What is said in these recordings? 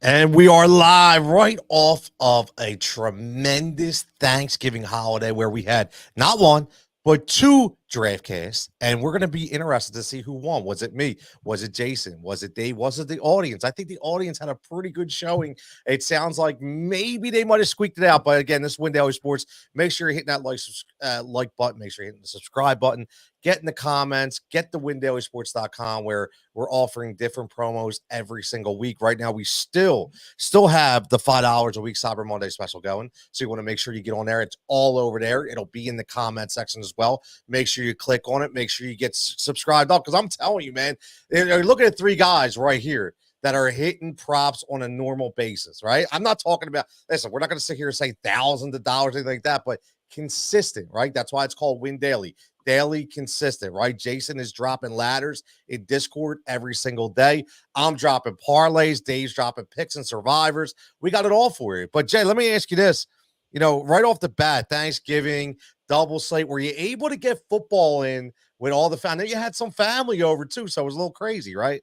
And we are live right off of a tremendous Thanksgiving holiday where we had not one, but two DraftCasts. And we're going to be interested to see who won. Was it me? Was it Jason? Was it Dave? Was it the audience? I think the audience had a pretty good showing. It sounds like maybe they might have squeaked it out. But again, this is Win Daily Sports. Make sure you're hitting that like button. Make sure you're hitting the subscribe button. Get in the comments. Get the windailysports.com where we're offering different promos every single week. Right now, we still have the $5 a week Cyber Monday special going. So you want to make sure you get on there. It's all over there. It'll be in the comment section as well. Make sure you click on it. Make sure you get subscribed up because I'm telling you, man, look at three guys right here that are hitting props on a normal basis, right? I'm not talking about, listen, we're not going to sit here and say thousands of dollars, anything like that, but consistent, right? That's why it's called Win Daily. Daily consistent, right? Jason is dropping ladders in Discord every single day. I'm dropping parlays. Dave's dropping picks and survivors. We got it all for you. But Jay, let me ask you this. Right off the bat, Thanksgiving, double slate, were you able to get football in with all the family? You had some family over too, so it was a little crazy, right?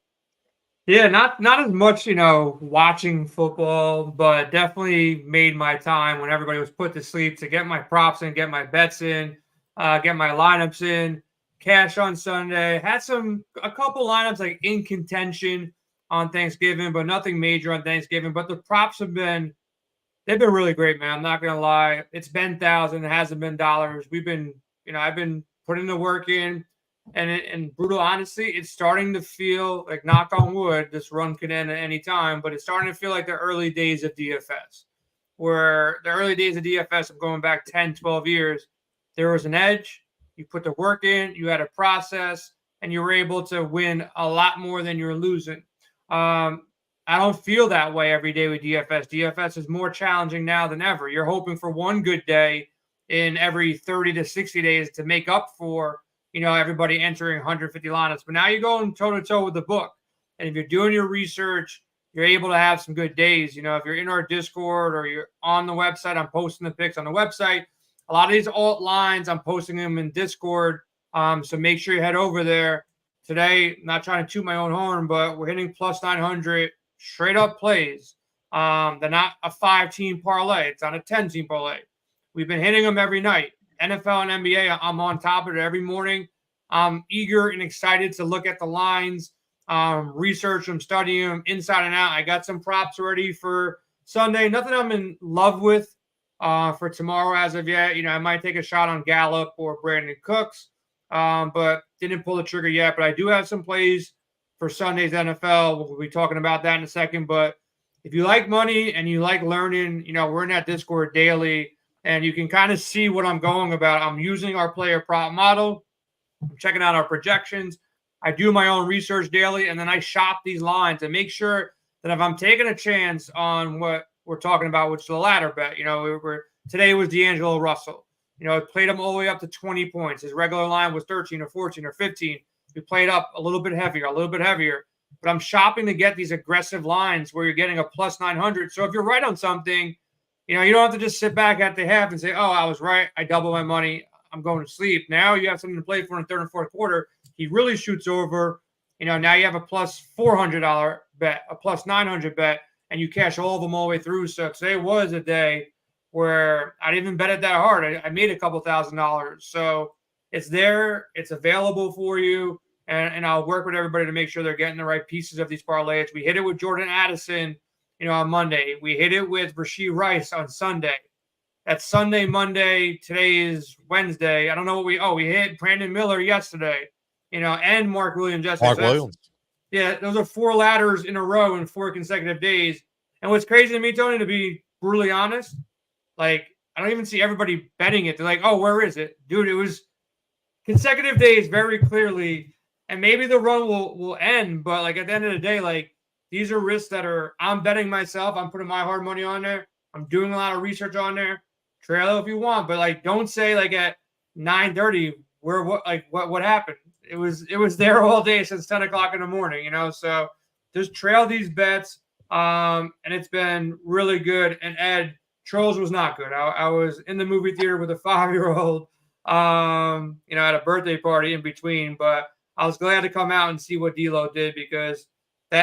Yeah, not as much, watching football, but definitely made my time when everybody was put to sleep to get my props in, get my bets in, get my lineups in, cash on Sunday. Had a couple lineups like in contention on Thanksgiving, but nothing major on Thanksgiving. But the props they've been really great, man. I'm not gonna lie. It's been thousands, it hasn't been dollars. I've been putting the work in. And brutal honesty, it's starting to feel like, knock on wood, this run could end at any time, but it's starting to feel like the early days of DFS, where the early days of DFS, I'm going back 10, 12 years, there was an edge, you put the work in, you had a process, and you were able to win a lot more than you're losing. I don't feel that way every day with DFS. DFS is more challenging now than ever. You're hoping for one good day in every 30 to 60 days to make up for everybody entering 150 lineups. But now you're going toe-to-toe with the book. And if you're doing your research, you're able to have some good days. If you're in our Discord or you're on the website, I'm posting the picks on the website. A lot of these alt lines, I'm posting them in Discord. So make sure you head over there. Today, not trying to toot my own horn, but we're hitting plus 900 straight up plays. They're not a 5-team parlay. It's on a 10-team parlay. We've been hitting them every night. NFL and NBA, I'm on top of it every morning. I'm eager and excited to look at the lines, research them, study them inside and out. I got some props ready for Sunday. Nothing I'm in love with for tomorrow as of yet. I might take a shot on Gallup or Brandon Cooks, but didn't pull the trigger yet. But I do have some plays for Sunday's NFL. We'll be talking about that in a second. But if you like money and you like learning, we're in that Discord daily. And you can kind of see what I'm going about. I'm using our player prop model. I'm checking out our projections. I do my own research daily, and then I shop these lines and make sure that if I'm taking a chance on what we're talking about, which is the ladder bet, today was D'Angelo Russell. I played him all the way up to 20 points. His regular line was 13 or 14 or 15. We played up a little bit heavier. But I'm shopping to get these aggressive lines where you're getting a plus 900. So if you're right on something, you don't have to just sit back at the half and say, oh, I was right. I doubled my money. I'm going to sleep. Now you have something to play for in the third and fourth quarter. He really shoots over. Now you have a plus $400 bet, a plus 900 bet, and you cash all of them all the way through. So today was a day where I didn't even bet it that hard. I made a couple $1,000s. So it's there. It's available for you. And I'll work with everybody to make sure they're getting the right pieces of these parlays. We hit it with Jordan Addison on Monday. We hit it with Rashee Rice on Sunday. That's Sunday, Monday. Today is Wednesday. I don't know what we hit Brandon Miller yesterday, and Mark Williams yesterday. Mark Williams. Yeah, those are 4 ladders in a row in 4 consecutive days. And what's crazy to me, Tony, to be brutally honest, like, I don't even see everybody betting it. They're like, oh, where is it? Dude, it was consecutive days very clearly. And maybe the run will end, but like at the end of the day, like, these are risks that I'm betting myself. I'm putting my hard money on there. I'm doing a lot of research on there. Trail if you want, but like, don't say like at 9:30 what happened. It was there all day since 10 o'clock in the morning, So just trail these bets, and it's been really good. And Ed, Trolls was not good. I was in the movie theater with a 5-year-old, at a birthday party in between, but I was glad to come out and see what D'Lo did because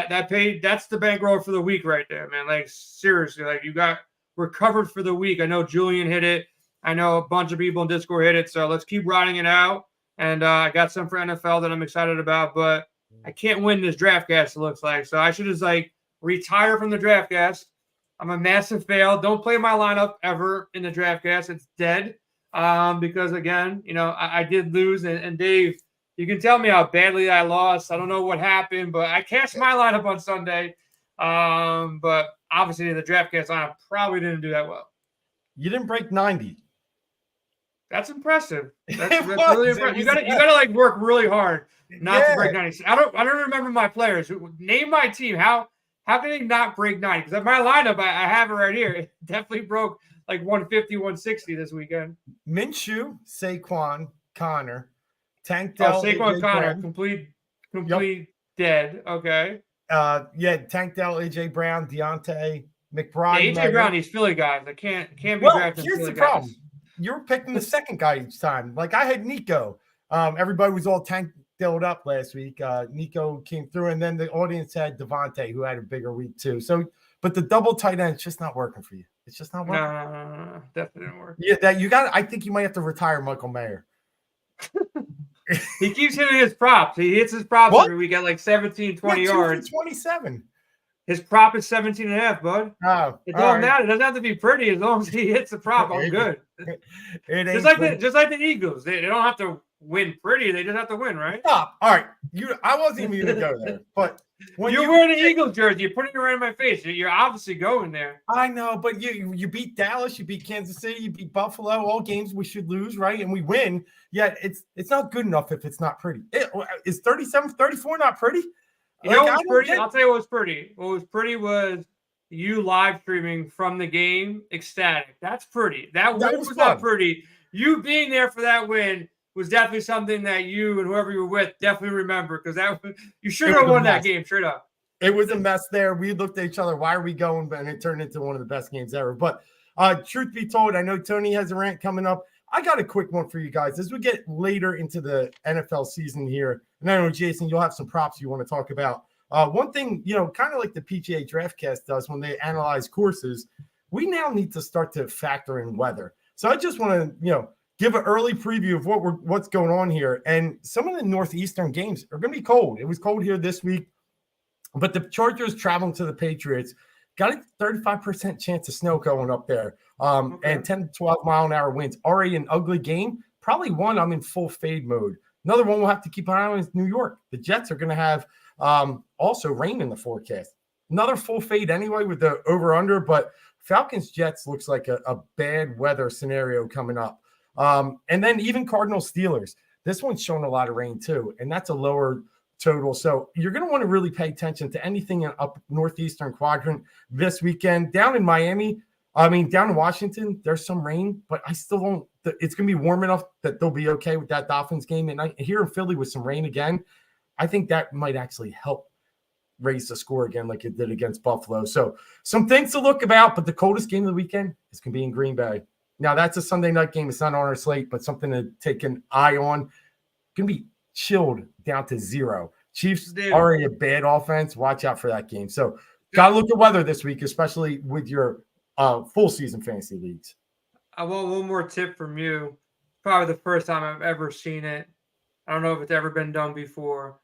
That's the bankroll for the week right there, man. Like seriously, like we're covered for the week. I know Julian hit it. I know a bunch of people in Discord hit it. So let's keep riding it out. And I got some for NFL that I'm excited about, but I can't win this DraftCast, it looks like. So I should just retire from the DraftCast. I'm a massive fail. Don't play my lineup ever in the DraftCast. It's dead. Because again, I did lose, and Dave, you can tell me how badly I lost. I don't know what happened, but I cashed my lineup on Sunday. But obviously the DraftKast lineup probably didn't do that well. You didn't break 90. That's impressive. That's really impressive. You gotta work really hard not to break 90. I don't remember my players. Name my team. How can they not break 90? Because my lineup, I have it right here. It definitely broke 150, 160 this weekend. Minshew, Saquon, Connor, Tank Dell. Saquon, Connor, complete dead. Okay. Tank Dell, AJ Brown, Deontay, McBride. AJ Brown, these Philly guys. I can't be drafting here's Philly the problem. guys. You were picking the second guy each time. Like I had Nico. Everybody was all Tank Delled up last week. Nico came through, and then the audience had Devontae, who had a bigger week too. So, but the double tight end, it's just not working for you. It's just not working. No, definitely didn't work. Yeah, I think you might have to retire Michael Mayer. He keeps hitting his props. He hits his props every week at 17, 20 yards. 27. His prop is 17 and a half, bud. Oh, it don't matter. It doesn't have to be pretty as long as he hits the prop. I'm good. Just like the Eagles. They don't have to win pretty. They just have to win, right? Stop. All right. I wasn't even going to go there. But when you're wearing an Eagles jersey, you're putting it right in my face. You're obviously going there. I know, but you beat Dallas, you beat Kansas City, you beat Buffalo. All games we should lose, right? And we win. Yet it's not good enough if it's not pretty. Is 37-34 not pretty? You know what was pretty? I'll tell you what was pretty. What was pretty was you live streaming from the game, ecstatic. That's pretty. That win was not pretty. You being there for that win was definitely something that you and whoever you were with definitely remember, because you should have won that game straight up. It was a mess there. We looked at each other. Why are we going? And it turned into one of the best games ever. But truth be told, I know Tony has a rant coming up. I got a quick one for you guys as we get later into the NFL season here. And I know, Jason, you'll have some props you want to talk about. One thing, kind of like the PGA DraftCast does when they analyze courses, we now need to start to factor in weather. So I just want to, give an early preview of what's going on here. And some of the Northeastern games are going to be cold. It was cold here this week, but the Chargers traveling to the Patriots got a 35% chance of snow going up there. And 10 to 12 mile an hour winds. Already an ugly game. Probably one I'm in full fade mode. Another one we'll have to keep an eye on is New York. The Jets are going to have also rain in the forecast. Another full fade anyway with the over-under, but Falcons Jets looks like a bad weather scenario coming up. And then even Cardinals Steelers. This one's showing a lot of rain too, and that's a lower total. So you're going to want to really pay attention to anything in up northeastern quadrant this weekend. Down in Miami, down in Washington, there's some rain, but I still don't. It's going to be warm enough that they'll be okay with that Dolphins game. And here in Philly with some rain again, I think that might actually help raise the score again like it did against Buffalo. So some things to look about, but the coldest game of the weekend is going to be in Green Bay. Now, that's a Sunday night game. It's not on our slate, but something to take an eye on. Going to be chilled down to 0. Chiefs already a bad offense. Watch out for that game. So got to look at weather this week, especially with your full season fantasy leagues. I want one more tip from you. Probably the first time I've ever seen it. I don't know if it's ever been done before,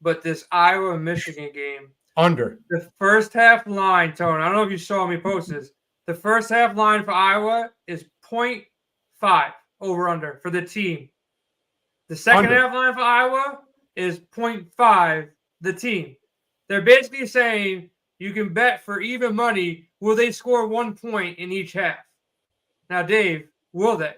but this Iowa-Michigan game. Under. The first half line, Tony, I don't know if you saw me post this. The first half line for Iowa is 0.5 over-under for the team. The second half line for Iowa is 0.5 the team. They're basically saying you can bet for even money, will they score 1 point in each half? Now, Dave, will they?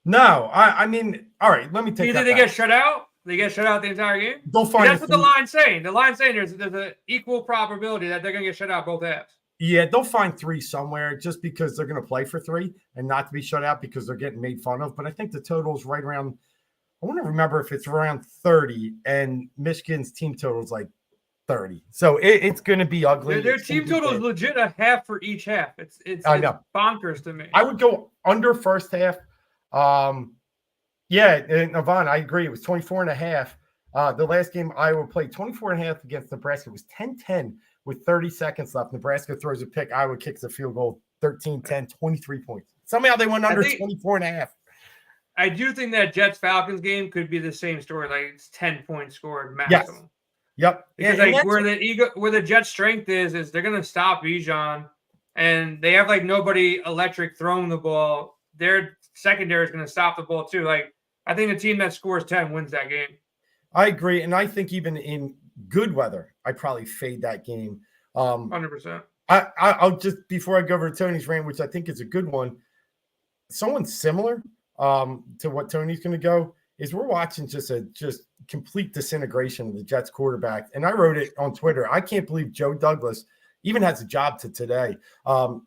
No, I mean, all right, let me take Either they get shut out, they get shut out the entire game. That's what the line's saying. The line's saying there's an equal probability that they're going to get shut out both halves. Yeah, they'll find 3 somewhere just because they're going to play for 3 and not to be shut out because they're getting made fun of. But I think the total is right around, I want to remember if it's around 30, and Michigan's team total is like 30. So it's going to be ugly. Their team total is legit a half for each half. It's bonkers to me. I would go under first half. And Yvonne, I agree. It was 24.5. The last game Iowa played 24.5 against Nebraska was 10-10 with 30 seconds left. Nebraska throws a pick. Iowa kicks a field goal, 13-10, 23 points. Somehow they went under 24.5. I do think that Jets-Falcons game could be the same story. Like it's 10 points scored maximum. Yes. Yep. Because like where the Jets' strength is they're gonna stop Bijan, and they have like nobody electric throwing the ball. Their secondary is gonna stop the ball too. Like I think the team that scores 10 wins that game. I agree, and I think even in good weather, I'd probably fade that game. 100%. I'll just before I go over to Tony's rant, which I think is a good one. Someone similar to what Tony's going to go is we're watching just complete disintegration of the Jets quarterback. And I wrote it on Twitter. I can't believe Joe Douglas even has a job to today.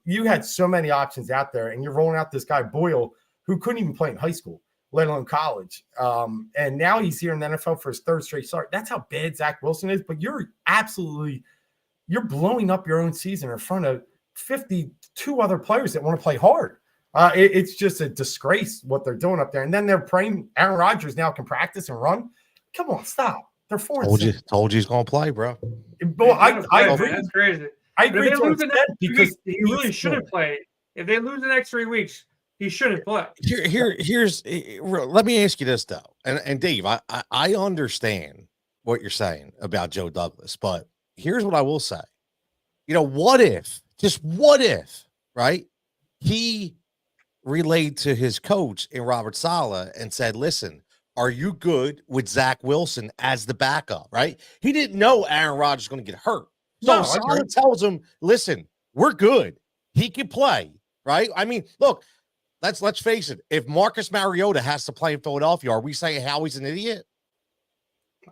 You had so many options out there, and you're rolling out this guy Boyle who couldn't even play in high school, let alone college. And now he's here in the NFL for his third straight start. That's how bad Zach Wilson is. But you're blowing up your own season in front of 52 other players that want to play hard. It's just a disgrace what they're doing up there. And then they're praying Aaron Rodgers now can practice and run. Come on, stop. They're 4-6. Told you he's going to play, bro. Well, I agree. That's crazy. I agree because he really shouldn't play. If they lose the next 3 weeks, he shouldn't play. Here's let me ask you this though, and Dave, I understand what you're saying about Joe Douglas, but here's what I will say. What if, right? He relayed to his coach in Robert Saleh and said, listen, are you good with Zach Wilson as the backup, right? He didn't know Aaron Rodgers was going to get hurt. So Saleh tells him, listen, we're good. He can play, right? I mean, look, let's face it. If Marcus Mariota has to play in Philadelphia, are we saying Howie's an idiot?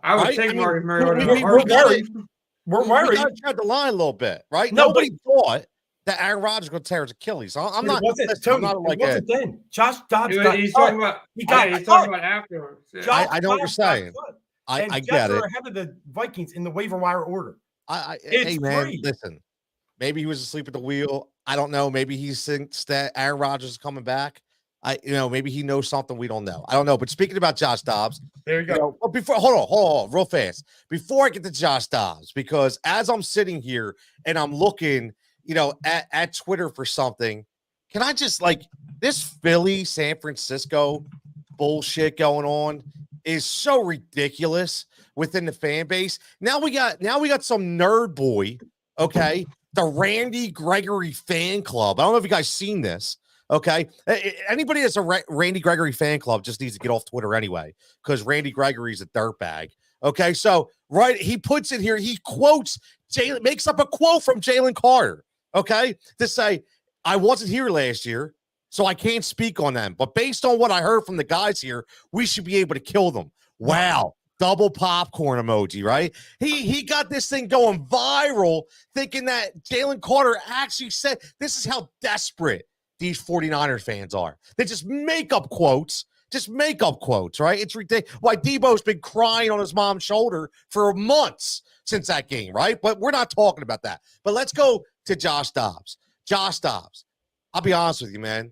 I would take Marcus Mariota. We're worried. We got to tread the line a little bit, right? Nobody thought that Aaron Rodgers was going to tear his Achilles. I'm not like it then. Josh Dobbs he's talking about afterwards. Yeah. I know what you're saying. I get it. Ahead of the Vikings in the waiver wire order. Hey man, listen. Maybe he was asleep at the wheel. I don't know. Maybe he thinks that Aaron Rodgers is coming back. Maybe he knows something we don't know. I don't know. But speaking about Josh Dobbs, there you go. Before hold on, real fast. Before I get to Josh Dobbs, because as I'm sitting here and I'm looking, at Twitter for something, can I just this Philly San Francisco bullshit going on is so ridiculous within the fan base. Now we got some nerd boy, okay, the Randy Gregory fan club. I don't know if you guys seen this. Okay, anybody that's a Randy Gregory fan club just needs to get off Twitter anyway, because Randy Gregory's a dirtbag. Okay, so he puts it here. He quotes makes up a quote from Jalen Carter. Okay, to say I wasn't here last year, so I can't speak on them. But based on what I heard from the guys here, we should be able to kill them. Wow. Double popcorn emoji, right? He got this thing going viral, thinking that Jalen Carter actually said, this is how desperate these 49ers fans are. They just make up quotes, right? It's ridiculous. Why Debo's been crying on his mom's shoulder for months since that game, right? But we're not talking about that. But let's go to Josh Dobbs. Josh Dobbs, I'll be honest with you, man.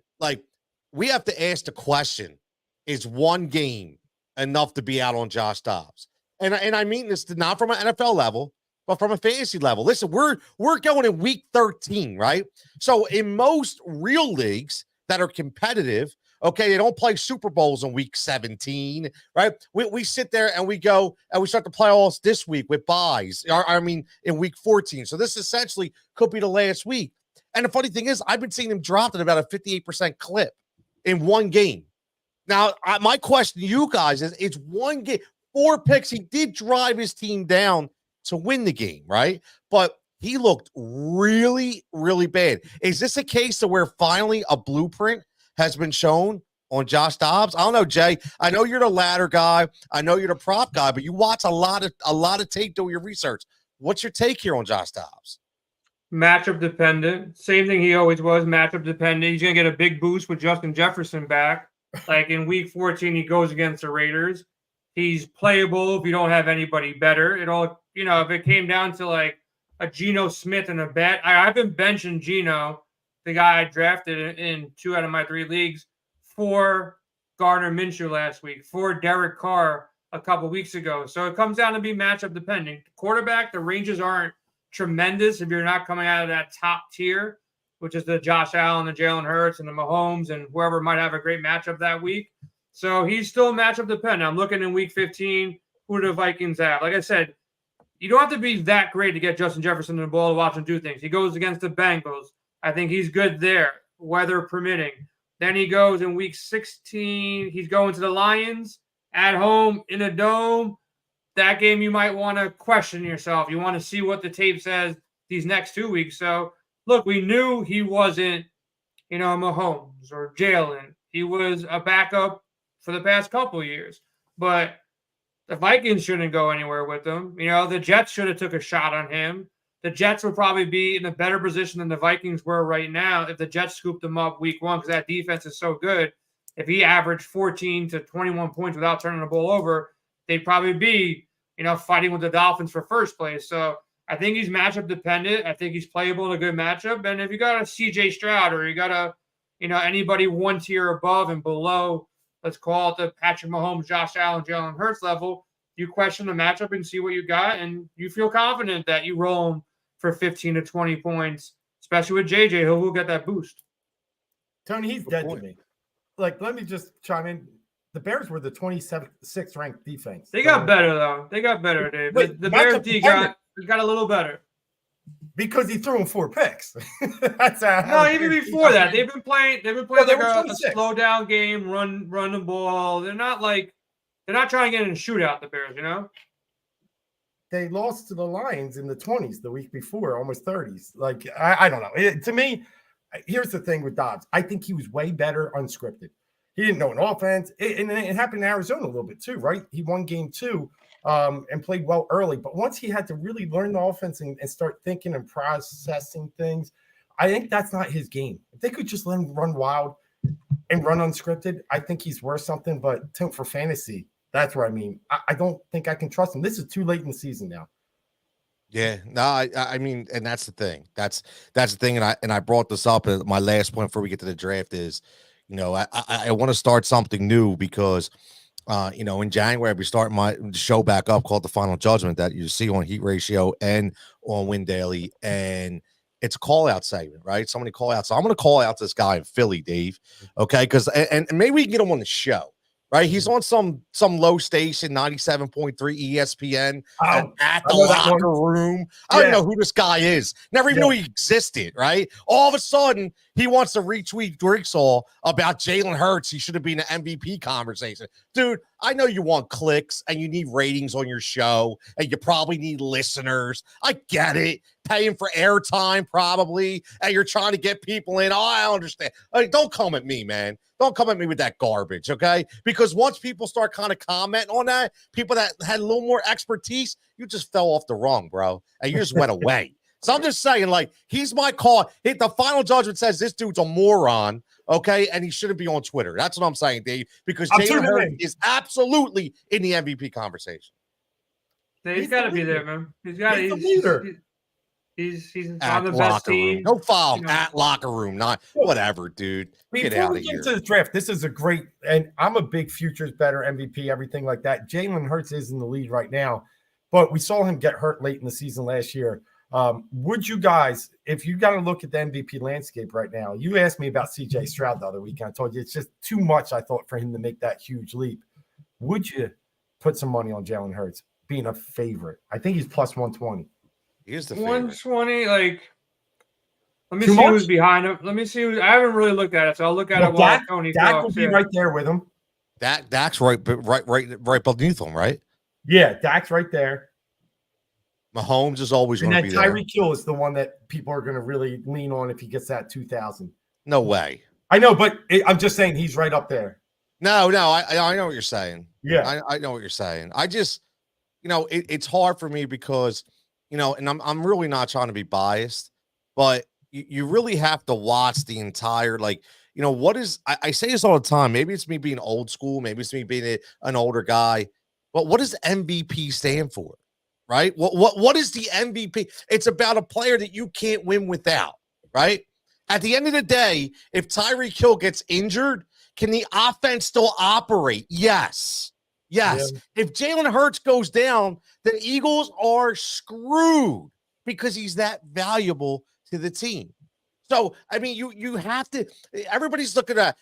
We have to ask the question, is one game enough to be out on Josh Dobbs? And I mean this not from an NFL level, but from a fantasy level. Listen, we're going in week 13, right? So in most real leagues that are competitive, okay, they don't play Super Bowls in week 17, right? We sit there and we go and we start the playoffs this week with buys. In week 14. So this essentially could be the last week. And the funny thing is, I've been seeing him dropped at about a 58% clip in one game. Now, my question to you guys is, it's one game, 4 picks. He did drive his team down to win the game, right? But he looked really, really bad. Is this a case of where finally a blueprint has been shown on Josh Dobbs? I don't know, Jay. I know you're the ladder guy. I know you're the prop guy, but you watch a lot of tape doing your research. What's your take here on Josh Dobbs? Matchup dependent. Same thing he always was, matchup dependent. He's going to get a big boost with Justin Jefferson back. Like in week 14, he goes against the Raiders. He's playable if you don't have anybody better. If it came down to like a Geno Smith and a bet, I've been benching Geno, the guy I drafted in 2 out of my 3 leagues, for Gardner Minshew last week, for Derek Carr a couple weeks ago. So it comes down to be matchup dependent. Quarterback, the ranges aren't tremendous if you're not coming out of that top tier, which is the Josh Allen, the Jalen Hurts, and the Mahomes, and whoever might have a great matchup that week. So he's still matchup dependent. I'm looking in week 15, who do the Vikings have? Like I said, you don't have to be that great to get Justin Jefferson the ball to watch him do things. He goes against the Bengals. I think he's good there, weather permitting. Then he goes in week 16. He's going to the Lions at home in a dome. That game you might want to question yourself. You want to see what the tape says these next 2 weeks. So, look, we knew he wasn't, Mahomes or Jalen. He was a backup for the past couple of years. But the Vikings shouldn't go anywhere with him. The Jets should have took a shot on him. The Jets would probably be in a better position than the Vikings were right now if the Jets scooped him up week 1 because that defense is so good. If he averaged 14 to 21 points without turning the ball over, they'd probably be, fighting with the Dolphins for first place. So I think he's matchup dependent. I think he's playable in a good matchup. And if you got a CJ Stroud or you got a, anybody one tier above and below, let's call it the Patrick Mahomes, Josh Allen, Jalen Hurts level, you question the matchup and see what you got, and you feel confident that you roll him for 15 to 20 points, especially with JJ, who will get that boost. Tony, he's dead to me. Like, let me just chime in. The Bears were the 26th ranked defense. They got better, though. They got better, Dave. Wait, the Bears D got a little better. Because he threw him 4 picks. That's no, even before that. They've been playing Well, like a slow down game, run the ball. They're not trying to get in a shootout, the Bears, They lost to the Lions in the 20s the week before, almost 30s. Like, I don't know. To me, here's the thing with Dobbs. I think he was way better unscripted. He didn't know an offense. And it happened in Arizona a little bit too, right? He won game 2 and played well early. But once he had to really learn the offense and start thinking and processing things, I think that's not his game. If they could just let him run wild and run unscripted, I think he's worth something. But for fantasy, that's what I mean. I don't think I can trust him. This is too late in the season now. Yeah, no, I mean, and that's the thing. That's the thing. And I brought this up. My last point before we get to the draft is, I want to start something new because, in January we start my show back up called The Final Judgment that you see on Heat Ratio and on Win Daily, and it's a call out segment, right? Somebody call out. So I'm going to call out this guy in Philly, Dave. Okay, because and maybe we can get him on the show. Right, he's on some low station, 97.3 ESPN, at the locker room. I don't know who this guy is. Never even knew he existed. Right, all of a sudden he wants to retweet Grigsaw about Jalen Hurts. He should have been an MVP conversation, dude. I know you want clicks and you need ratings on your show, and you probably need listeners. I get it, paying for airtime probably, and you're trying to get people in. Oh, I understand. Don't come at me, man. Don't come at me with that garbage, okay? Because once people start kind of commenting on that, people that had a little more expertise, you just fell off the rung, bro, and you just went away. So I'm just saying, like, he's my call. The Final Judgment says this dude's a moron, okay, and he shouldn't be on Twitter. That's what I'm saying, Dave, because Jalen Hurts is absolutely in the MVP conversation. He's got to be there, man. He's a leader. He's on the best team. No follow him at locker room. Not whatever, dude. Get out of here. Into the draft, this is a great, and I'm a big futures better MVP, everything like that. Jalen Hurts is in the lead right now, but we saw him get hurt late in the season last year. Would you guys, if you got to look at the MVP landscape right now, you asked me about CJ Stroud the other week. I told you it's just too much, I thought, for him to make that huge leap. Would you put some money on Jalen Hurts being a favorite? I think he's plus 120. He is the favorite. 120, like, let me see who's behind him. Let me see who. I haven't really looked at it, so I'll look at it while Tony talks. Dak will be right there with him. Dak's right beneath him, right? Yeah, Dak's right there. Mahomes is always going to be there. And Tyreek Hill is the one that people are going to really lean on if he gets that 2,000. No way. I know, but I'm just saying he's right up there. No, I know what you're saying. Yeah, I know what you're saying. I just, it's hard for me because, and I'm really not trying to be biased, but you really have to watch the entire, like, what is, I say this all the time. Maybe it's me being old school. Maybe it's me being an older guy, but what does MVP stand for? Right? What is the MVP? It's about a player that you can't win without, right? At the end of the day, if Tyreek Hill gets injured, can the offense still operate? Yes. Yes. Yeah. If Jalen Hurts goes down, the Eagles are screwed because he's that valuable to the team. So, I mean, you have to. Everybody's looking at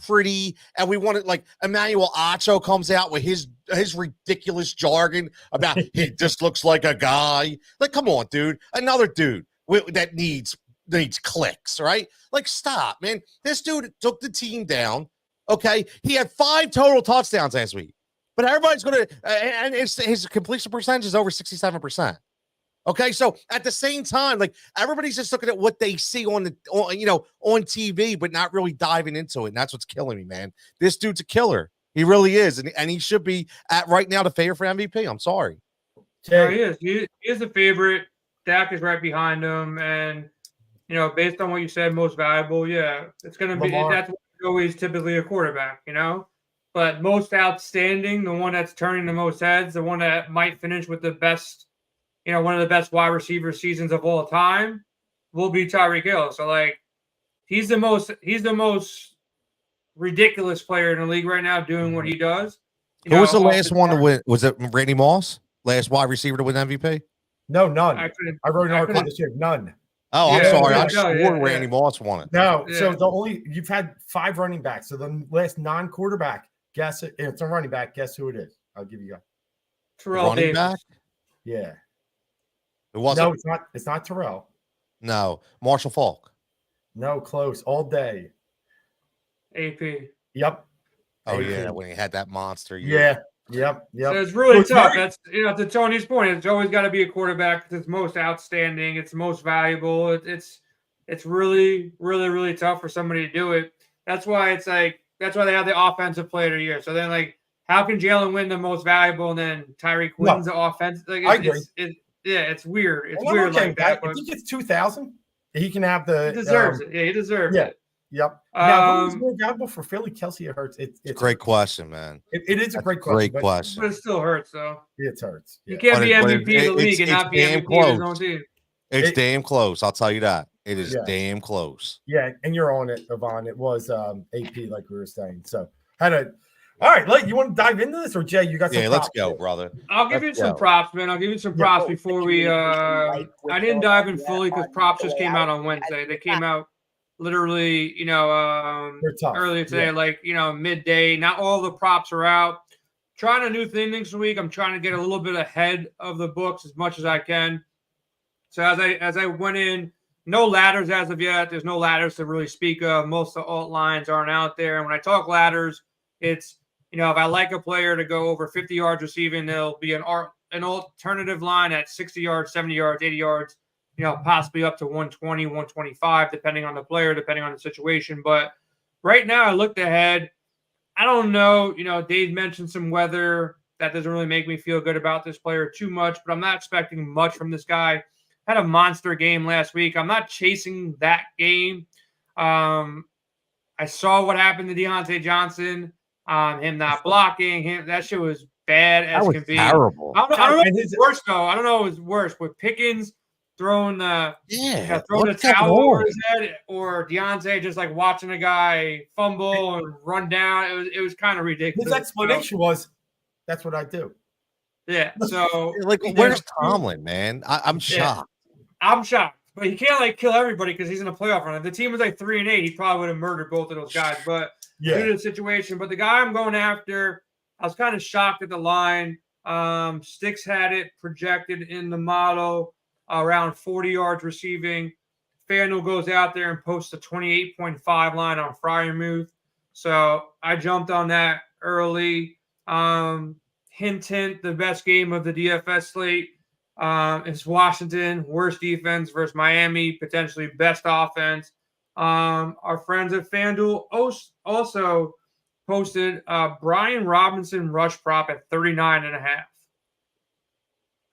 pretty, and we want it like Emmanuel Acho comes out with his ridiculous jargon about he just looks like a guy. Like, come on, dude, another dude that needs clicks, right? Like, stop, man. This dude took the team down. Okay, he had 5 total touchdowns last week, but everybody's gonna and his completion percentage is over 67%. Okay, so at the same time, like everybody's just looking at what they see on TV, but not really diving into it. And that's what's killing me, man. This dude's a killer. He really is, and he should be at right now the favorite for MVP. I'm sorry. No, he is. He is the favorite. Dak is right behind him, and based on what you said, most valuable. Yeah, it's going to be. That's always typically a quarterback, But most outstanding, the one that's turning the most heads, the one that might finish with the best. One of the best wide receiver seasons of all time will be Tyreek Hill. So, like, he's the most ridiculous player in the league right now doing what he does. Who was the last one to win? Was it Randy Moss? Last wide receiver to win MVP? No, none. I wrote an article this year. None. Oh, I'm sorry. I swore Randy Moss won it. No. Yeah. So you've had 5 running backs. So the last non-quarterback, guess it. It's a running back. Guess who it is? I'll give you a Terrell running Davis. back. Yeah. It wasn't. No, it's not. It's not Terrell. No, Marshall Faulk. No, close. All day. AP. Yep. Oh AP. Yeah, when he had that monster. Yeah. Yep. So it's really tough. That's to Tony's point. It's always got to be a quarterback that's most outstanding. It's most valuable. It's really, really, really tough for somebody to do it. That's why they have the offensive player of the year. So then, like, how can Jalen win the most valuable and then Tyreek wins the offense? Like, I agree. It's weird. It's weird like that. If he gets 2,000, he can have the. He deserves it. Yeah, he deserves it. Yep. Now, who's more valuable for Philly? Kelsey or Hurts? It's a great question, man. It is a great question. Great question. But it still hurts, though. It hurts. Yeah. You can't be MVP of the league and not be MVP of his own team. It's damn close. I'll tell you that. It is damn close. Yeah, and you're on it, Yvonne. It was AP, like we were saying. So, all right, you want to dive into this, or Jay? You got some let's go, brother. I'll give you some props, man. I'll give you some props before we. I didn't dive in fully because props just came out on Wednesday. They came out literally, earlier today, like midday. Not all the props are out. Trying a new thing next week. I'm trying to get a little bit ahead of the books as much as I can. So as I went in, no ladders as of yet. There's no ladders to really speak of. Most of the alt lines aren't out there. And when I talk ladders, it's if I like a player to go over 50 yards receiving, there'll be an alternative line at 60 yards, 70 yards, 80 yards, possibly up to 120, 125, depending on the player, depending on the situation. But right now, I looked ahead. I don't know. Dave mentioned some weather. That doesn't really make me feel good about this player too much, but I'm not expecting much from this guy. Had a monster game last week. I'm not chasing that game. I saw what happened to Deontay Johnson. Him not blocking. That shit was bad as can be. Terrible. I don't know if it's worse, though. I don't know if it's worse with Pickens throwing the towel over his head, or Deontay just like watching a guy fumble and run down. It was kind of ridiculous. His explanation was, "That's what I do." Yeah. So where's Tomlin, man? I'm shocked. I'm shocked. But he can't kill everybody because he's in a playoff run. If the team was 3-8, he probably would have murdered both of those guys. But due to the situation. But the guy I'm going after, I was kind of shocked at the line. Sticks had it projected in the model around 40 yards receiving. FanDuel goes out there and posts a 28.5 line on Freiermuth. So I jumped on that early. Hint, the best game of the DFS slate. It's Washington, worst defense versus Miami, potentially best offense. Our friends at FanDuel also posted Brian Robinson rush prop at 39.5.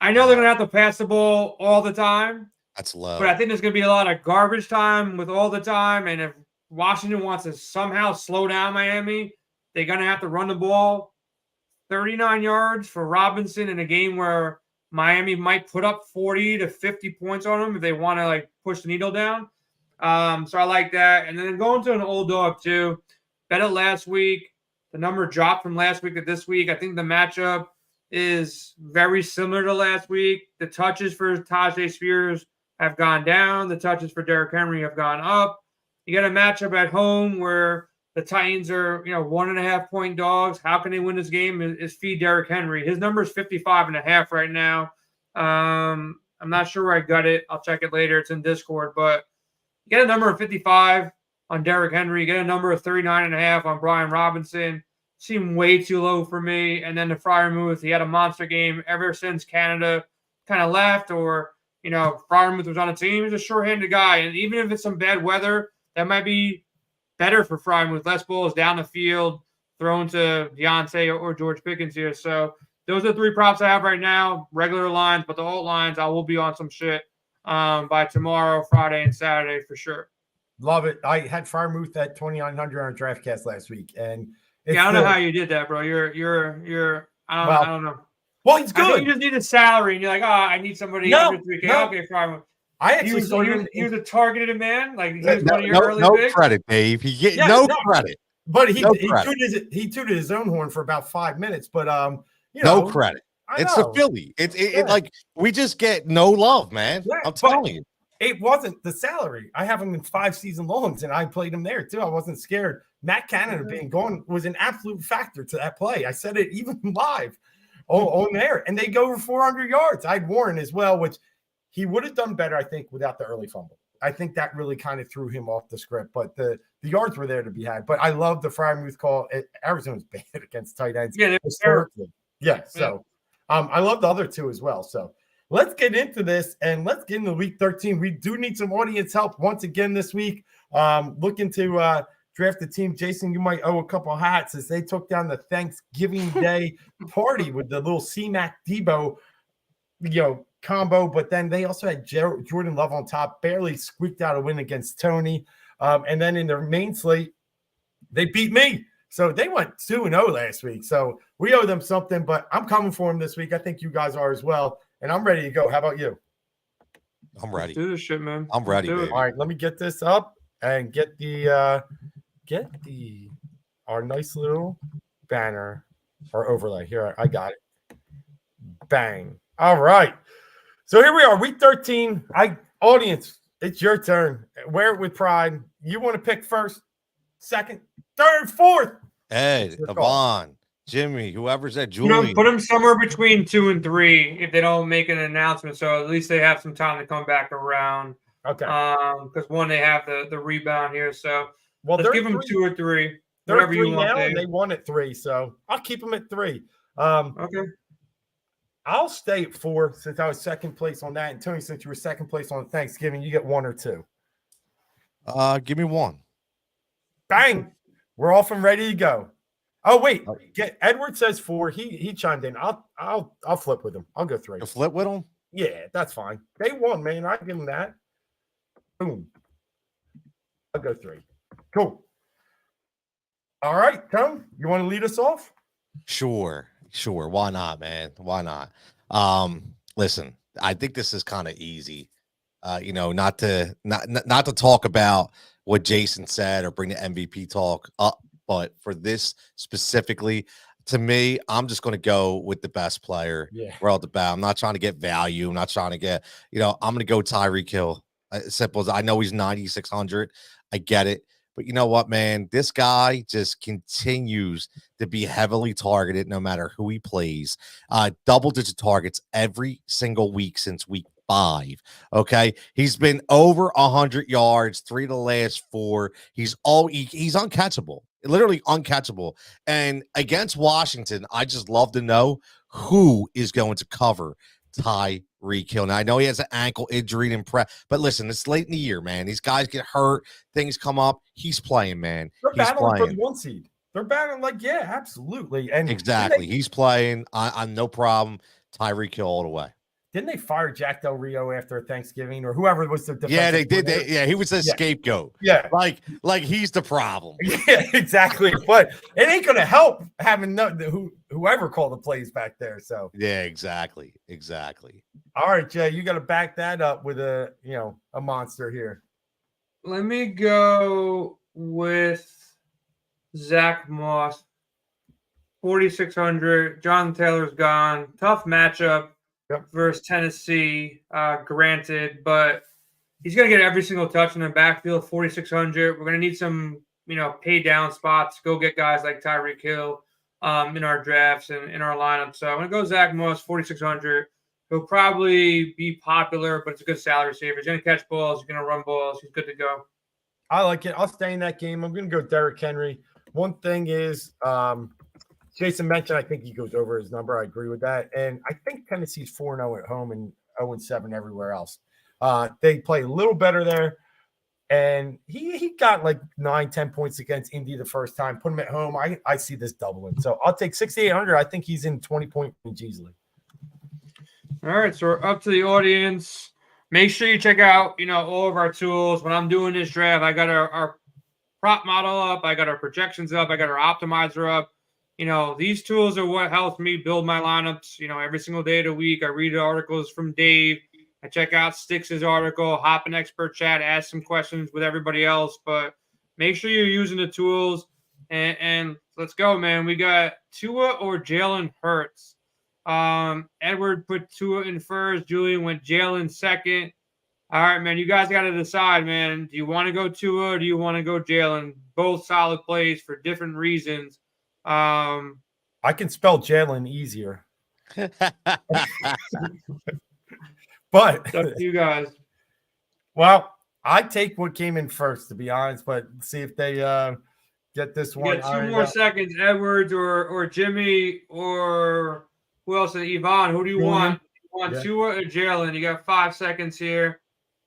I know they're going to have to pass the ball all the time. That's low. But I think there's going to be a lot of garbage time with all the time. And if Washington wants to somehow slow down Miami, they're going to have to run the ball. 39 yards for Robinson in a game where Miami might put up 40 to 50 points on them if they want to push the needle down. So I like that. And then going to an old dog too. Bet it last week. The number dropped from last week to this week. I think the matchup is very similar to last week. The touches for Tajay Spears have gone down. The touches for Derrick Henry have gone up. You get a matchup at home where the Titans are, 1.5 point dogs. How can they win this game? Is feed Derrick Henry. His number is 55.5 right now. I'm not sure where I got it. I'll check it later. It's in Discord. But you get a number of 55 on Derrick Henry. You get a number of 39.5 on Brian Robinson. Seemed way too low for me. And then the Freiermuth, he had a monster game ever since Canada kind of left, or Freiermuth was on the team. He's a short-handed guy, and even if it's some bad weather, that might be better for Freiermuth. Less balls down the field thrown to Deontay or George Pickens here. So those are the 3 props I have right now. Regular lines, but the alt lines, I will be on some shit by tomorrow, Friday, and Saturday for sure. Love it. I had Freiermuth at 2,900 on DraftCast last week, and I don't know how you did that, bro. You're I don't know. Well, he's good. I think you just need a salary, and you're like, I need somebody under 3K. No. Okay, Freiermuth. I actually he was a targeted man. Like he was one of your early picks. Credit, Dave. No credit. But he tooted his own horn for about 5 minutes. But no credit. It's the Philly. It like we just get no love, man. Yeah, I'm telling you. It wasn't the salary. I have him in 5 season longs, and I played him there too. I wasn't scared. Matt Canada being gone was an absolute factor to that play. I said it even live on there, and they go over 400 yards. I had Warren as well, which he would have done better, I think, without the early fumble. I think that really kind of threw him off the script, but the yards were there to be had. But I love the Freiermuth call. Arizona's bad against tight ends. Yeah, historically. Yeah, so I love the other 2 as well. So let's get into this, and let's get into week 13. We do need some audience help once again this week. Looking to draft the team. Jason, you might owe a couple hats as they took down the Thanksgiving Day party with the little C-Mac Debo, combo. But then they also had Jordan Love on top, barely squeaked out a win against Tony. And then in their main slate, they beat me. So they went 2-0 last week. So we owe them something, but I'm coming for them this week. I think you guys are as well. And I'm ready to go. How about you? I'm ready. Let's do this shit, man. I'm ready, baby. All right, let me get this up and get our nice little banner or overlay. Here, I got it. Bang. All right. So here we are, week 13. Audience, it's your turn. Wear it with pride. You want to pick first, second, third, fourth? Ed, Avon, Jimmy, whoever's at Julie. Put them somewhere between 2 and 3 if they don't make an announcement. So at least they have some time to come back around. Okay. Because one, they have the rebound here. So let's give them 2 or 3. They're Whatever 3 you want. now, and they won at 3. So I'll keep them at 3. Okay. I'll stay at 4 since I was second place on that. And Tony, since you were second place on Thanksgiving, you get 1 or 2. Give me 1. Bang. We're off and ready to go. Oh, wait. Edward says 4. He chimed in. I'll flip with him. I'll go 3. You flip with him? Yeah, that's fine. They won, man. I give them that. Boom. I'll go 3. Cool. All right, Tone, you want to lead us off? Sure. Why not, man? Why not? Listen, I think this is kind of easy. Not to talk about what Jason said or bring the MVP talk up, but for this specifically, to me, I'm just going to go with the best player right off the bat. I'm not trying to get value. I'm not trying to get, I'm going to go Tyreek Hill. Simple as I know he's 9,600. I get it. But you know what, man? This guy just continues to be heavily targeted no matter who he plays. Double-digit targets every single week since week 5. Okay, he's been over 100 yards 3 of the last 4. He's uncatchable, literally uncatchable. And against Washington, I just love to know who is going to cover Tyreek Hill. Now, I know he has an ankle injury and but listen, it's late in the year, man. These guys get hurt, things come up. He's playing, man. They're battling for the 1 seed. They're battling absolutely. And exactly. He's playing. I'm no problem. Tyreek Hill all the way. Didn't they fire Jack Del Rio after Thanksgiving or whoever was the defensive Yeah, they did. He was a scapegoat. Yeah. Like he's the problem. Yeah, exactly. But it ain't going to help having whoever called the plays back there. So yeah, exactly. All right, Jay, you got to back that up with a monster here. Let me go with Zach Moss. 4,600. Jonathan Taylor's gone. Tough matchup versus Tennessee, granted, but he's going to get every single touch in the backfield, 4,600. We're going to need some, pay down spots to go get guys like Tyreek Hill in our drafts and in our lineup. So I'm going to go Zach Moss, 4,600. He'll probably be popular, but it's a good salary saver. He's going to catch balls. He's going to run balls. He's good to go. I like it. I'll stay in that game. I'm going to go Derrick Henry. One thing is, Jason mentioned, I think he goes over his number. I agree with that. And I think Tennessee's 4-0 at home and 0-7 everywhere else. They play a little better there. And he got like 9-10 points against Indy the first time. Put him at home. I see this doubling. So I'll take 6,800. I think he's in 20-point range easily. All right, so we're up to the audience. Make sure you check out, all of our tools. When I'm doing this draft, I got our prop model up. I got our projections up. I got our optimizer up. These tools are what helps me build my lineups, every single day of the week. I read articles from Dave. I check out Styx's article, hop in expert chat, ask some questions with everybody else. But make sure you're using the tools. And let's go, man. We got Tua or Jalen Hurts. Edward put Tua in first. Julian went Jalen second. All right, man. You guys got to decide, man. Do you want to go Tua or do you want to go Jalen? Both solid plays for different reasons. I can spell Jalen easier. But it's up to you guys. Well, I take what came in first, to be honest, but see if they get this one. You got 2 more seconds, Edwards or Jimmy or who else? Yvonne, who do you want? You want Tua or Jalen? You got 5 seconds here.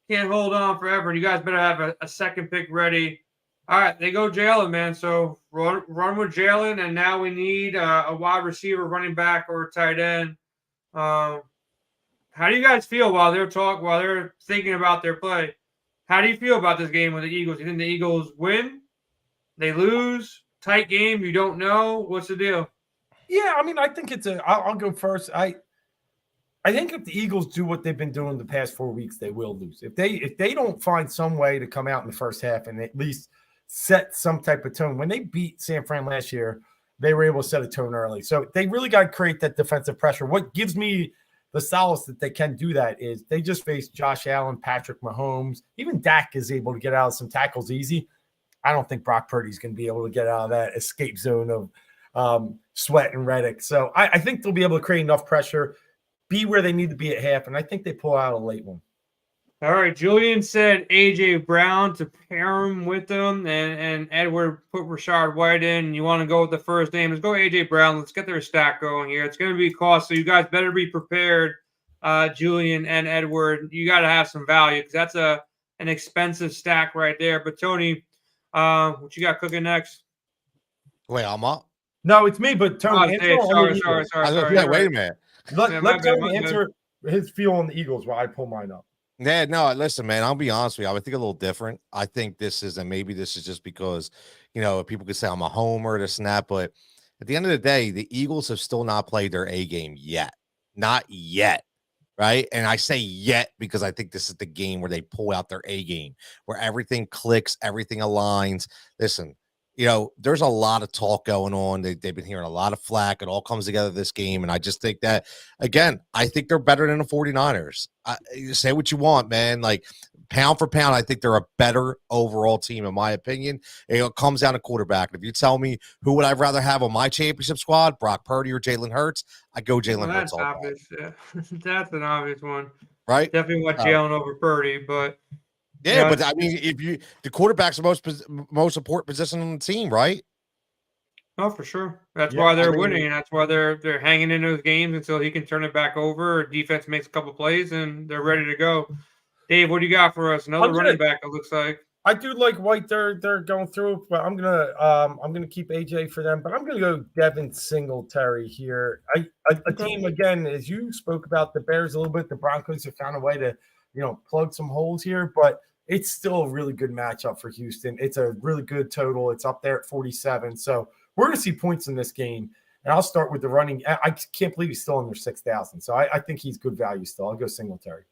Can't hold on forever. You guys better have a second pick ready. All right, they go Jalen, man. So run with Jalen, and now we need a wide receiver, running back, or a tight end. How do you guys feel while they're thinking about their play? How do you feel about this game with the Eagles? You think the Eagles win? They lose? Tight game? You don't know? What's the deal? Yeah, I mean, I think I'll go first. I think if the Eagles do what they've been doing the past 4 weeks, they will lose. If they don't find some way to come out in the first half and at least set some type of tone. When they beat San Fran last year, they were able to set a tone early. So they really got to create that defensive pressure. What gives me the solace that they can do that is they just faced Josh Allen, Patrick Mahomes. Even Dak is able to get out of some tackles easy. I don't think Brock Purdy's going to be able to get out of that escape zone of Sweat and Reddick. So I think they'll be able to create enough pressure, be where they need to be at half, and I think they pull out a late one. All right, Julian said A.J. Brown to pair him with them, and Edward put Rashad White in. You want to go with the first name? Let's go A.J. Brown. Let's get their stack going here. It's going to be costly. You guys better be prepared, Julian and Edward. You got to have some value because that's an expensive stack right there. But, Tony, what you got cooking next? Wait, I'm up? No, it's me, but Tony. Sorry. Yeah, wait a minute. Let Tony answer his feel on the Eagles while I pull mine up. Yeah, no, listen, man, I'll be honest with you. I would think a little different. I think this is, and maybe this is just because, people could say I'm a homer, this and that, but at the end of the day, the Eagles have still not played their A game yet. Not yet, right? And I say yet because I think this is the game where they pull out their A game, where everything clicks, everything aligns. Listen, there's a lot of talk going on. They've been hearing a lot of flack. It all comes together this game. And I just think that, again, I think they're better than the 49ers. You say what you want, man. Like, pound for pound, I think they're a better overall team, in my opinion. It comes down to quarterback. If you tell me who would I rather have on my championship squad, Brock Purdy or Jalen Hurts, I go Jalen Hurts. That's obvious. Yeah. That's an obvious one. Right? Definitely want Jalen over Purdy, but... Yeah, but I mean, the quarterback's the most important position on the team, right? Oh, for sure. That's why they're winning, and that's why they're hanging in those games until he can turn it back over. Defense makes a couple plays, and they're ready to go. Dave, what do you got for us? Another running back, it looks like. I do like White. They're going through, but I'm gonna keep AJ for them. But I'm gonna go Devin Singletary here. A team again, as you spoke about the Bears a little bit. The Broncos have found a way to plug some holes here, but it's still a really good matchup for Houston. It's a really good total. It's up there at 47. So we're going to see points in this game. And I'll start with the running. I can't believe he's still under 6,000. So I think he's good value still. I'll go Singletary.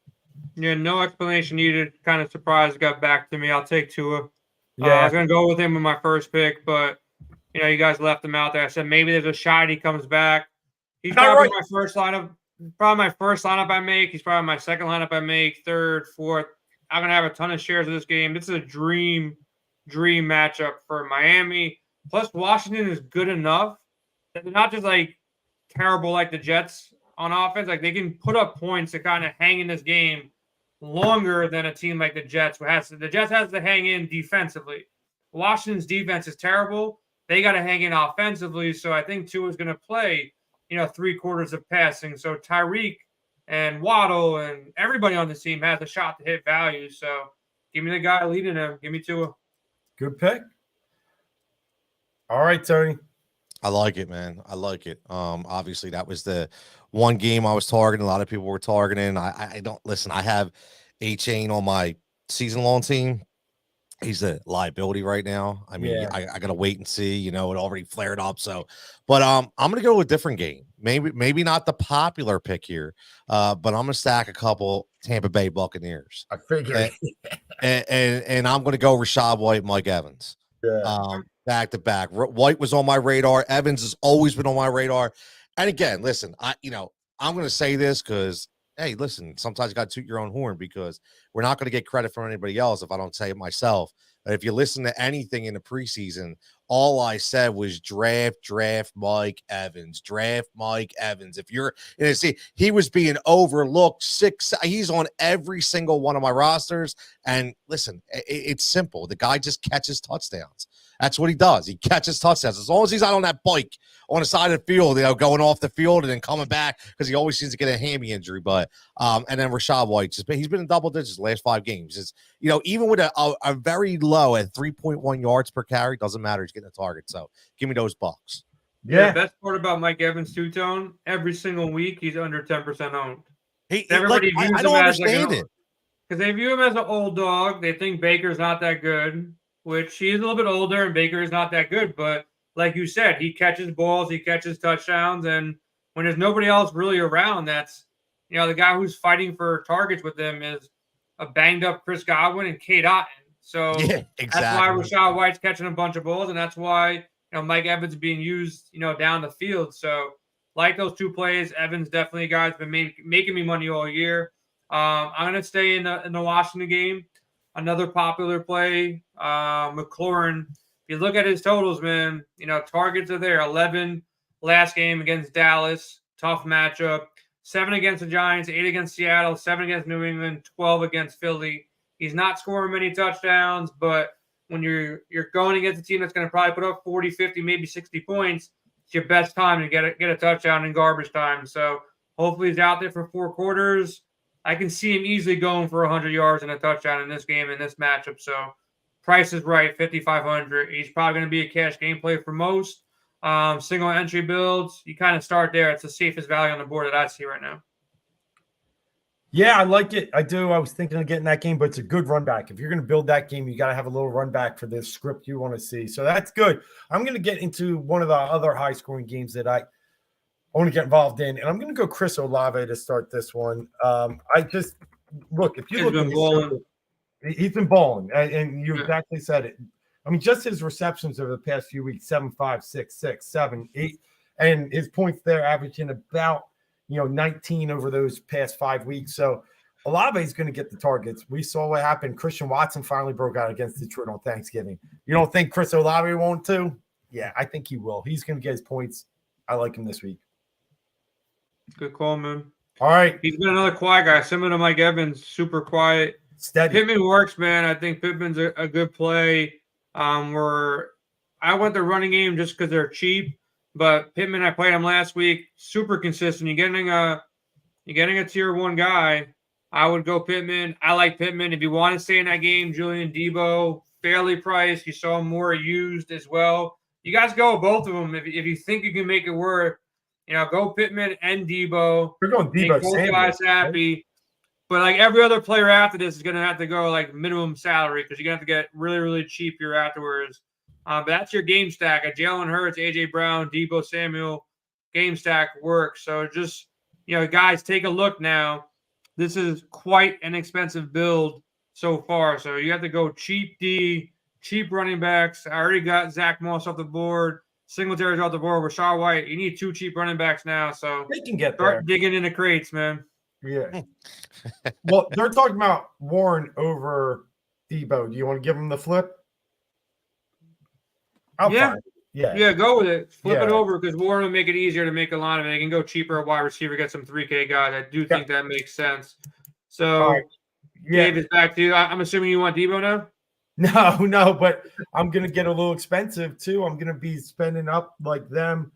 Yeah, no explanation needed. Kind of surprised it got back to me. I'll take Tua. Yeah. I was going to go with him in my first pick, but You guys left him out there. I said maybe there's a shot he comes back. He's All probably right. my first lineup. Probably my first lineup I make. He's probably my second lineup I make. Third, fourth. I'm gonna have a ton of shares of this game. This is a dream matchup for Miami. Plus, Washington is good enough that they're not just like terrible like the Jets on offense. Like they can put up points to kind of hang in this game longer than a team like the Jets. The Jets has to hang in defensively. Washington's defense is terrible. They got to hang in offensively. So I think Tua is going to play, 3/4 of passing. So Tyreek and Waddle and everybody on the team has a shot to hit value. So give me the guy leading him. Give me Tua. Good pick. All right, Tony. I like it, man. I like it. Obviously that was the one game I was targeting. A lot of people were targeting. I don't listen. I have A-Chain on my season long team. He's a liability right now. I mean, Yeah. I gotta wait and see. It already flared up. So, but I'm gonna go with a different game. Maybe not the popular pick here, but I'm gonna stack a couple Tampa Bay Buccaneers. I figured. And I'm gonna go Rashad White, Mike Evans. Yeah. Back to back. White was on my radar. Evans has always been on my radar. And again, listen, I'm gonna say this because hey, listen, sometimes you got to toot your own horn because we're not going to get credit from anybody else if I don't say it myself. But if you listen to anything in the preseason, all I said was draft Mike Evans, draft Mike Evans. If you're see, he was being overlooked. He's on every single one of my rosters. And listen, it's simple. The guy just catches touchdowns. That's what he does. He catches touchdowns. As long as he's not on that bike on the side of the field, going off the field and then coming back because he always seems to get a hammy injury. But and then Rashad White, he's been in double digits the last 5 games. It's even with a very low at 3.1 yards per carry, doesn't matter. He's getting a target. So give me those Bucks. Yeah. The best part about Mike Evans two-tone, every single week he's under 10% owned. Everybody views I don't understand it. Because they view him as an old dog. They think Baker's not that good, which he's a little bit older and Baker is not that good. But like you said, he catches balls, he catches touchdowns. And when there's nobody else really around, that's, the guy who's fighting for targets with them is a banged up Chris Godwin and Kate Otten. So yeah, exactly. That's why Rashad White's catching a bunch of balls. And that's why, Mike Evans being used, down the field. So like those 2 plays, Evans definitely a guy that's been making me money all year. I'm going to stay in the Washington game. Another popular play, McLaurin. If you look at his totals, man, targets are there. 11 last game against Dallas, tough matchup. 7 against the Giants, 8 against Seattle, 7 against New England, 12 against Philly. He's not scoring many touchdowns, but when you're going against a team that's going to probably put up 40, 50, maybe 60 points, it's your best time to get a touchdown in garbage time. So hopefully he's out there for 4 quarters. I can see him easily going for 100 yards and a touchdown in this game, in this matchup. So price is right, 5,500. He's probably going to be a cash gameplay for most. Single entry builds, you kind of start there. It's the safest value on the board that I see right now. Yeah, I like it. I do. I was thinking of getting that game, but it's a good run back. If you're going to build that game, you got to have a little run back for the script you want to see. So that's good. I'm going to get into one of the other high scoring games that I want to get involved in, and I'm going to go Chris Olave to start this one. I just look, if you look at he's been balling, and you exactly said it. I mean, just his receptions over the past few weeks, 7, 5, 6, 6, 7, 8, and his points there averaging about 19 over those past 5 weeks. So Olave is going to get the targets. We saw what happened. Christian Watson finally broke out against Detroit on Thanksgiving. You don't think Chris Olave won't too? Yeah, I think he will. He's going to get his points. I like him this week. Good call, man. All right. He's been another quiet guy, similar to Mike Evans, super quiet. Steady. Pittman works, man. I think Pittman's a good play. Where I went the running game just because they're cheap, but Pittman, I played him last week, super consistent. You're getting a tier 1 guy. I would go Pittman. I like Pittman. If you want to stay in that game, Julian Debo, fairly priced. You saw him more used as well. You guys go with both of them. If you think you can make it work, go Pittman and Debo. We're going Debo. Both guys happy. Right? But like every other player after this is going to have to go like minimum salary because you're going to have to get really, really cheap here afterwards. But that's your game stack. A Jalen Hurts, A.J. Brown, Debo Samuel game stack works. So just, guys, take a look now. This is quite an expensive build so far. So you have to go cheap D, cheap running backs. I already got Zach Moss off the board. Singletary's off the board. Rashad White. You need 2 cheap running backs now. So They can get start there. digging into crates, man. Yeah. Well, they're talking about Warren over Debo. Do you want to give him the flip? Yeah. Yeah, Go with it. Flip it Yeah. over because Warren will make it easier to make a line of it. They can go cheaper at wide receiver, get some 3K guys. I do think that makes sense. So, All right. Yeah. Dave, it's back to you. I'm assuming you want Debo now? No, but I'm gonna get a little expensive too. I'm gonna be spending up like them.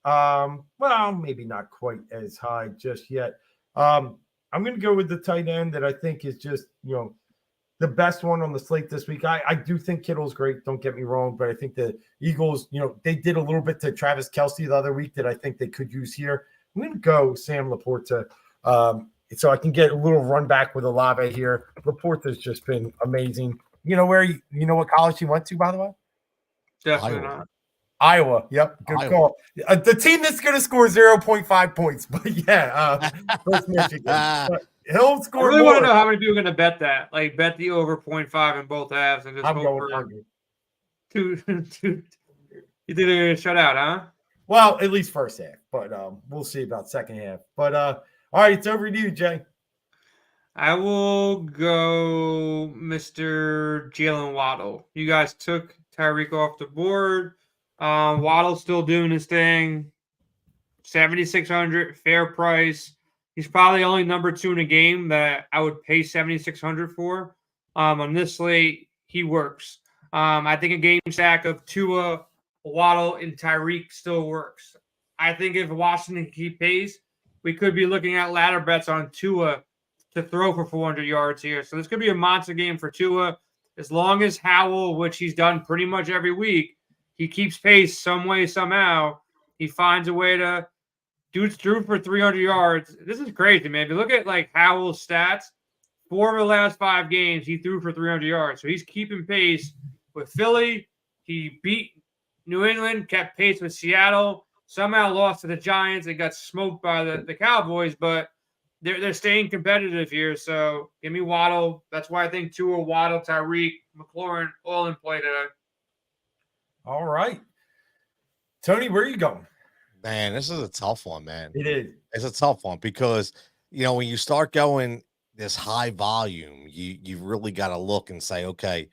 Well, maybe not quite as high just yet. I'm gonna go with the tight end that I think is just the best one on the slate this week. I do think Kittle's great. Don't get me wrong, but I think the Eagles, they did a little bit to Travis Kelce the other week that I think they could use here. I'm gonna go Sam Laporta. So I can get a little run back with Olave here. Laporta's just been amazing. You know what college he went to, by the way? Definitely not. Iowa. Yep. Good call. The team that's going to score 0.5 points. But yeah, first Michigan. But he'll score I really more. want to know how many people are going to bet that. Like, bet the over 0.5 in both halves and just I'm hope going for under. two. You think they're going to shut out, huh? Well, at least first half. But we'll see about second half. But all right, it's over to you, Jay. I will go Mr. Jalen Waddle. You guys took Tyreek off the board. Waddle's still doing his thing. 7,600, fair price. He's probably only number 2 in a game that I would pay 7,600 for. On this slate, he works. I think a game stack of Tua, Waddle, and Tyreek still works. I think if Washington can keep pace, we could be looking at ladder bets on Tua to throw for 400 yards here. So this could be a monster game for Tua. As long as Howell, which he's done pretty much every week, he keeps pace some way, somehow. He finds a way to dude's threw for 300 yards. This is crazy, man. If you look at like Howell's stats, 4 of the last 5 games, he threw for 300 yards. So he's keeping pace with Philly. He beat New England, kept pace with Seattle, somehow lost to the Giants and got smoked by the Cowboys, but they're staying competitive here. So give me Waddle. That's why I think Tua, Waddle, Tyreek, McLaurin, all in play today. All right. Tony, where are you going? Man, this is a tough one, man. It is. It's a tough one because, when you start going this high volume, you really got to look and say, okay,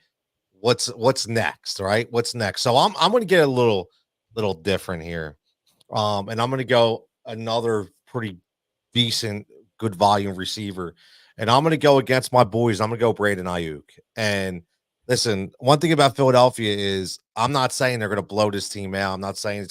what's next, right? What's next? So I'm going to get a little different here. And I'm going to go another pretty decent, good volume receiver. And I'm going to go against my boys. I'm going to go Brandon Ayuk. And listen, one thing about Philadelphia is I'm not saying they're going to blow this team out. I'm not saying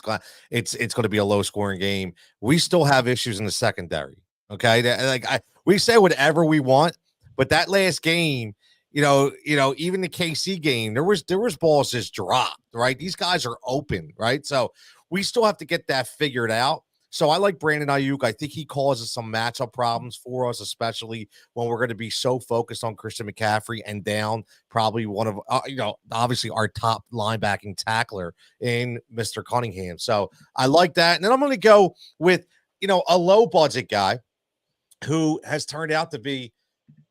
it's going to be a low scoring game. We still have issues in the secondary. Okay. We say whatever we want, but that last game, even the KC game, there was balls just dropped, right? These guys are open, right? So we still have to get that figured out. So I like Brandon Ayuk. I think he causes some matchup problems for us, especially when we're going to be so focused on Christian McCaffrey and down probably one of, obviously our top linebacking tackler in Mr. Cunningham. So I like that. And then I'm going to go with, a low budget guy who has turned out to be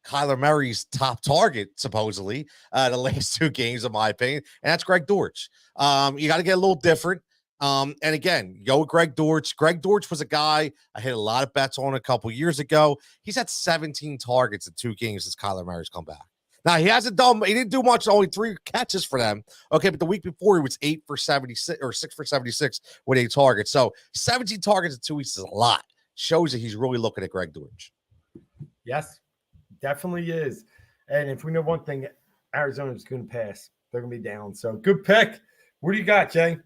Kyler Murray's top target, supposedly, the last 2 games, in my opinion, and that's Greg Dortch. You got to get a little different. And again, go with Greg Dortch. Greg Dortch was a guy I hit a lot of bets on a couple years ago. He's had 17 targets in 2 games since Kyler Murray's come back. Now, he didn't do much, only 3 catches for them. Okay, but the week before, he was 8 for 76 or 6 for 76 with 8 targets. So 17 targets in 2 weeks is a lot. Shows that he's really looking at Greg Dortch. Yes, definitely is. And if we know one thing, Arizona's going to pass. They're going to be down. So good pick. What do you got, Jay?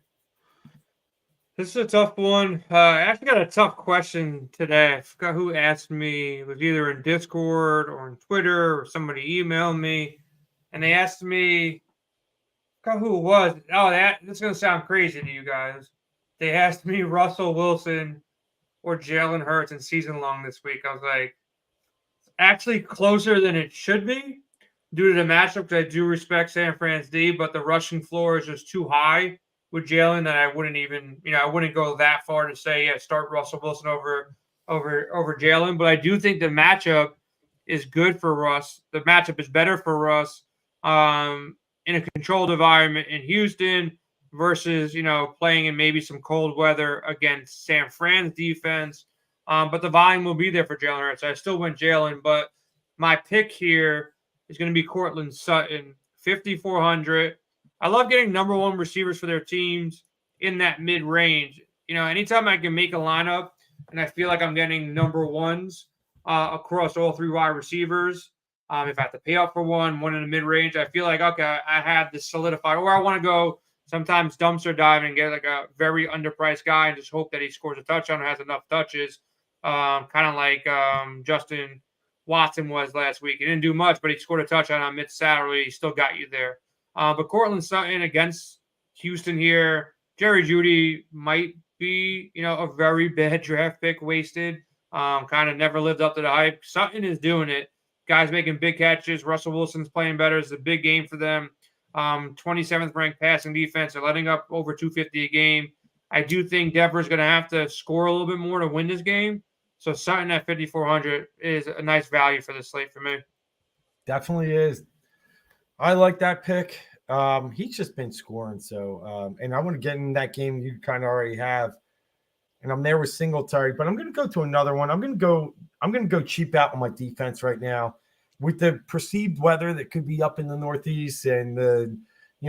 This is a tough one. I actually got a tough question today. I forgot who asked me. It was either in Discord or on Twitter or somebody emailed me. And they asked me, I forgot who it was. Oh, this is going to sound crazy to you guys. They asked me Russell Wilson or Jalen Hurts in season long this week. I was like, it's actually closer than it should be due to the matchup, because I do respect San Fran's D, but the rushing floor is just too high with Jalen that I wouldn't even, I wouldn't go that far to say, start Russell Wilson over Jalen. But I do think the matchup is good for Russ. The matchup is better for Russ. in a controlled environment in Houston versus, playing in maybe some cold weather against San Fran's defense. But the volume will be there for Jalen Hurts. I still went Jalen, but my pick here is going to be Cortland Sutton, 5,400. I love getting number one receivers for their teams in that mid-range. Anytime I can make a lineup and I feel like I'm getting number ones across all three wide receivers, if I have to pay up for one in the mid-range, I feel like, okay, I have this solidified. Or I want to go sometimes dumpster diving and get like a very underpriced guy and just hope that he scores a touchdown or has enough touches, kind of like Justin Watson was last week. He didn't do much, but he scored a touchdown on mid-salary. He still got you there. But Cortland Sutton against Houston here, Jerry Jeudy might be, a very bad draft pick wasted. Kind of never lived up to the hype. Sutton is doing it. Guys making big catches. Russell Wilson's playing better. It's a big game for them. 27th ranked passing defense. They're letting up over 250 a game. I do think Denver's going to have to score a little bit more to win this game. So Sutton at 5,400 is a nice value for the slate for me. Definitely is. I like that pick. He's just been scoring. So, and I want to get in that game you kind of already have. And I'm there with Singletary, but I'm going to go to another one. I'm going to go cheap out on my defense right now with the perceived weather that could be up in the Northeast and the,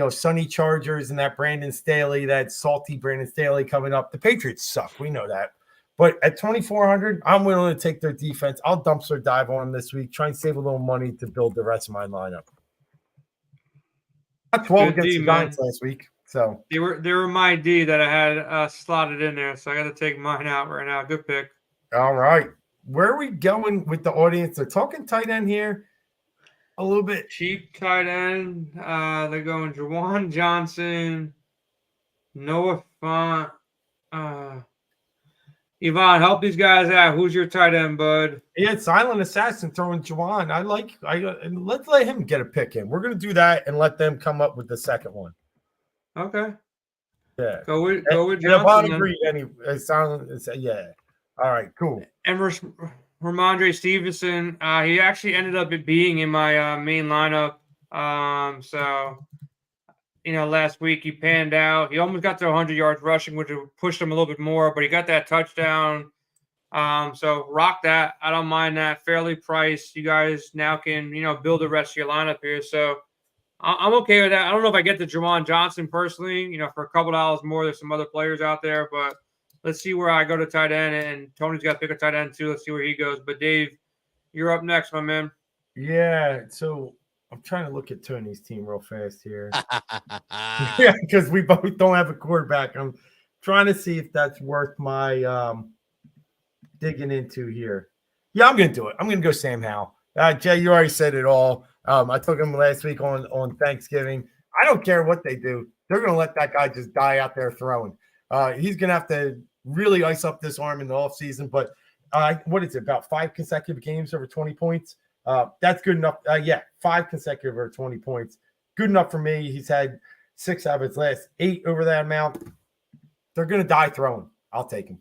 sunny Chargers and that salty Brandon Staley coming up. The Patriots suck. We know that. But at 2,400, I'm willing to take their defense. I'll dumpster dive on them this week, try and save a little money to build the rest of my lineup. Got 12 against the Giants last week. So they were my D that I had slotted in there. So I got to take mine out right now. Good pick. All right. Where are we going with the audience? They're talking tight end here a little bit. Cheap tight end. They're going Juwan Johnson, Noah Fant. Yvonne, help these guys out. Who's your tight end, bud? Yeah, Silent Assassin throwing Juwan. Let's let him get a pick in. We're going to do that and let them come up with the second one. Okay. Yeah. Go with Johnson. Yvonne agreed. Yeah. All right, cool. And Ramondre Stevenson, he actually ended up being in my main lineup. Last week he panned out. He almost got to 100 yards rushing, which pushed him a little bit more, but he got that touchdown. So rock that. I don't mind that. Fairly priced. You guys now can, build the rest of your lineup here. So I'm okay with that. I don't know if I get to Juwan Johnson personally, for a couple dollars more. There's some other players out there, but let's see where I go to tight end. And Tony's got to pick a tight end too. Let's see where he goes. But Dave, you're up next, my man. Yeah. So I'm trying to look at Tony's team real fast here. Yeah, because we both don't have a quarterback. I'm trying to see if that's worth my digging into here. Yeah, I'm going to do it. I'm going to go Sam Howell. Jay, you already said it all. I took him last week on Thanksgiving. I don't care what they do. They're going to let that guy just die out there throwing. He's going to have to really ice up this arm in the offseason. But what is it, about 5 consecutive games over 20 points? That's good enough. 5 consecutive over 20 points. Good enough for me. He's had 6 out of his last 8 over that amount. They're going to die throwing. I'll take him.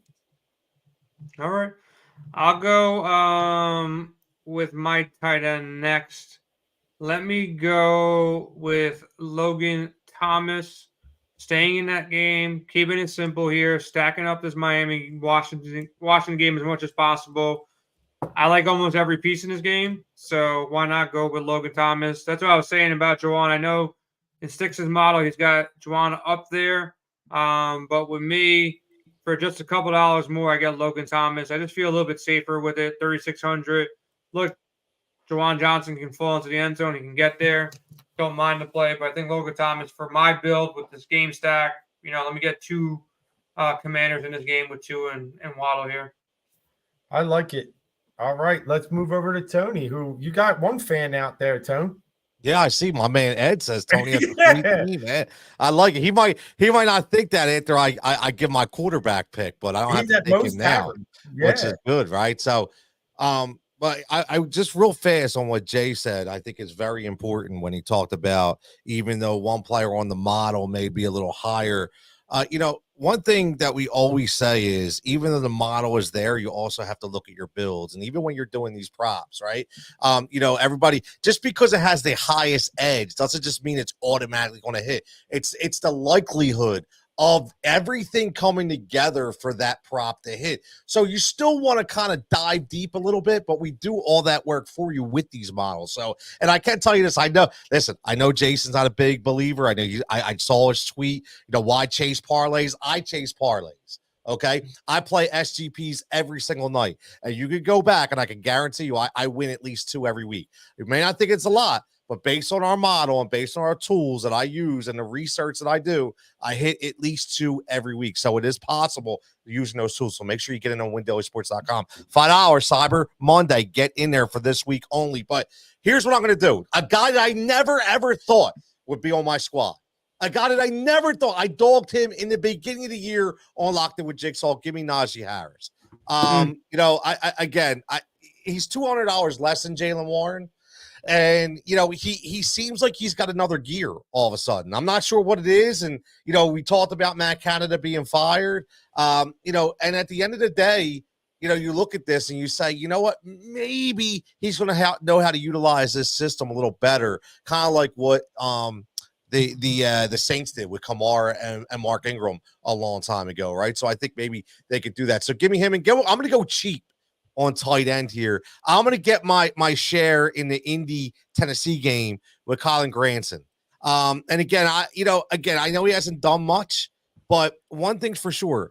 All right. I'll go with my tight end next. Let me go with Logan Thomas. Staying in that game, keeping it simple here, stacking up this Miami-Washington game as much as possible. I like almost every piece in this game, so why not go with Logan Thomas? That's what I was saying about Juwan. I know in Stix's model, he's got Juwan up there, but with me, for just a couple dollars more, I get Logan Thomas. I just feel a little bit safer with it, 3,600. Look, Juwan Johnson can fall into the end zone. He can get there. Don't mind the play, but I think Logan Thomas, for my build with this game stack, let me get 2 commanders in this game with 2 and Waddle here. I like it. All right, let's move over to Tony, who you got one fan out there, Tone. Yeah, I see. My man Ed says Tony has a free team, man. I like it. He might not think that after I give my quarterback pick, but I don't have to think him now, which is good, right? So, but I just real fast on what Jay said, I think is very important when he talked about, even though one player on the model may be a little higher One thing that we always say is even though the model is there, you also have to look at your builds. And even when you're doing these props, right? Everybody, just because it has the highest edge doesn't just mean it's automatically going to hit. It's the likelihood of everything coming together for that prop to hit. So you still want to kind of dive deep a little bit, but we do all that work for you with these models. So, and I can tell you this, I know Jason's not a big believer. I know I saw his tweet, why chase parlays? I chase parlays. Okay. I play SGPs every single night, and you could go back and I can guarantee you, I win at least 2 every week. You may not think it's a lot, but based on our model and based on our tools that I use and the research that I do, I hit at least 2 every week. So it is possible using those tools. So make sure you get in on WinDailySports.com. $5 Cyber Monday. Get in there for this week only. But here's what I'm going to do. A guy that I never, ever thought would be on my squad. A guy that I never thought. I dogged him in the beginning of the year on Locked In with Jigsaw. Give me Najee Harris. He's $200 less than Jaylen Warren. And, he seems like he's got another gear all of a sudden. I'm not sure what it is. And, we talked about Matt Canada being fired, and at the end of the day, you look at this and you say, you know what, maybe he's going to know how to utilize this system a little better. Kind of like what, the Saints did with Kamara and Mark Ingram a long time ago. Right. So I think maybe they could do that. So give me him and I'm going to go cheap on tight end here. I'm going to get my share in the Indy Tennessee game with Colin Granson. And again, I know he hasn't done much, but one thing's for sure,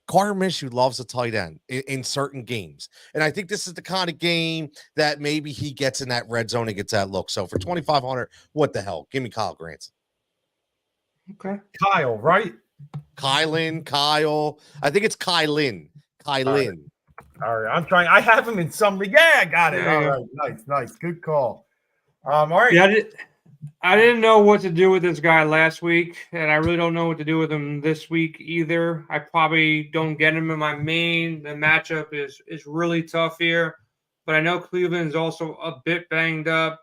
Carter Minshew loves a tight end in certain games. And I think this is the kind of game that maybe he gets in that red zone and gets that look. So for 2,500, what the hell? Give me Kyle Granson. Okay. Kyle, right? Kyle. I think it's Kylin. All right, I'm trying. I have him in some league. Yeah, I got it. All right, nice. Good call. All right. Yeah, I didn't know what to do with this guy last week, and I really don't know what to do with him this week either. I probably don't get him in my main. The matchup is really tough here, but I know Cleveland's also a bit banged up.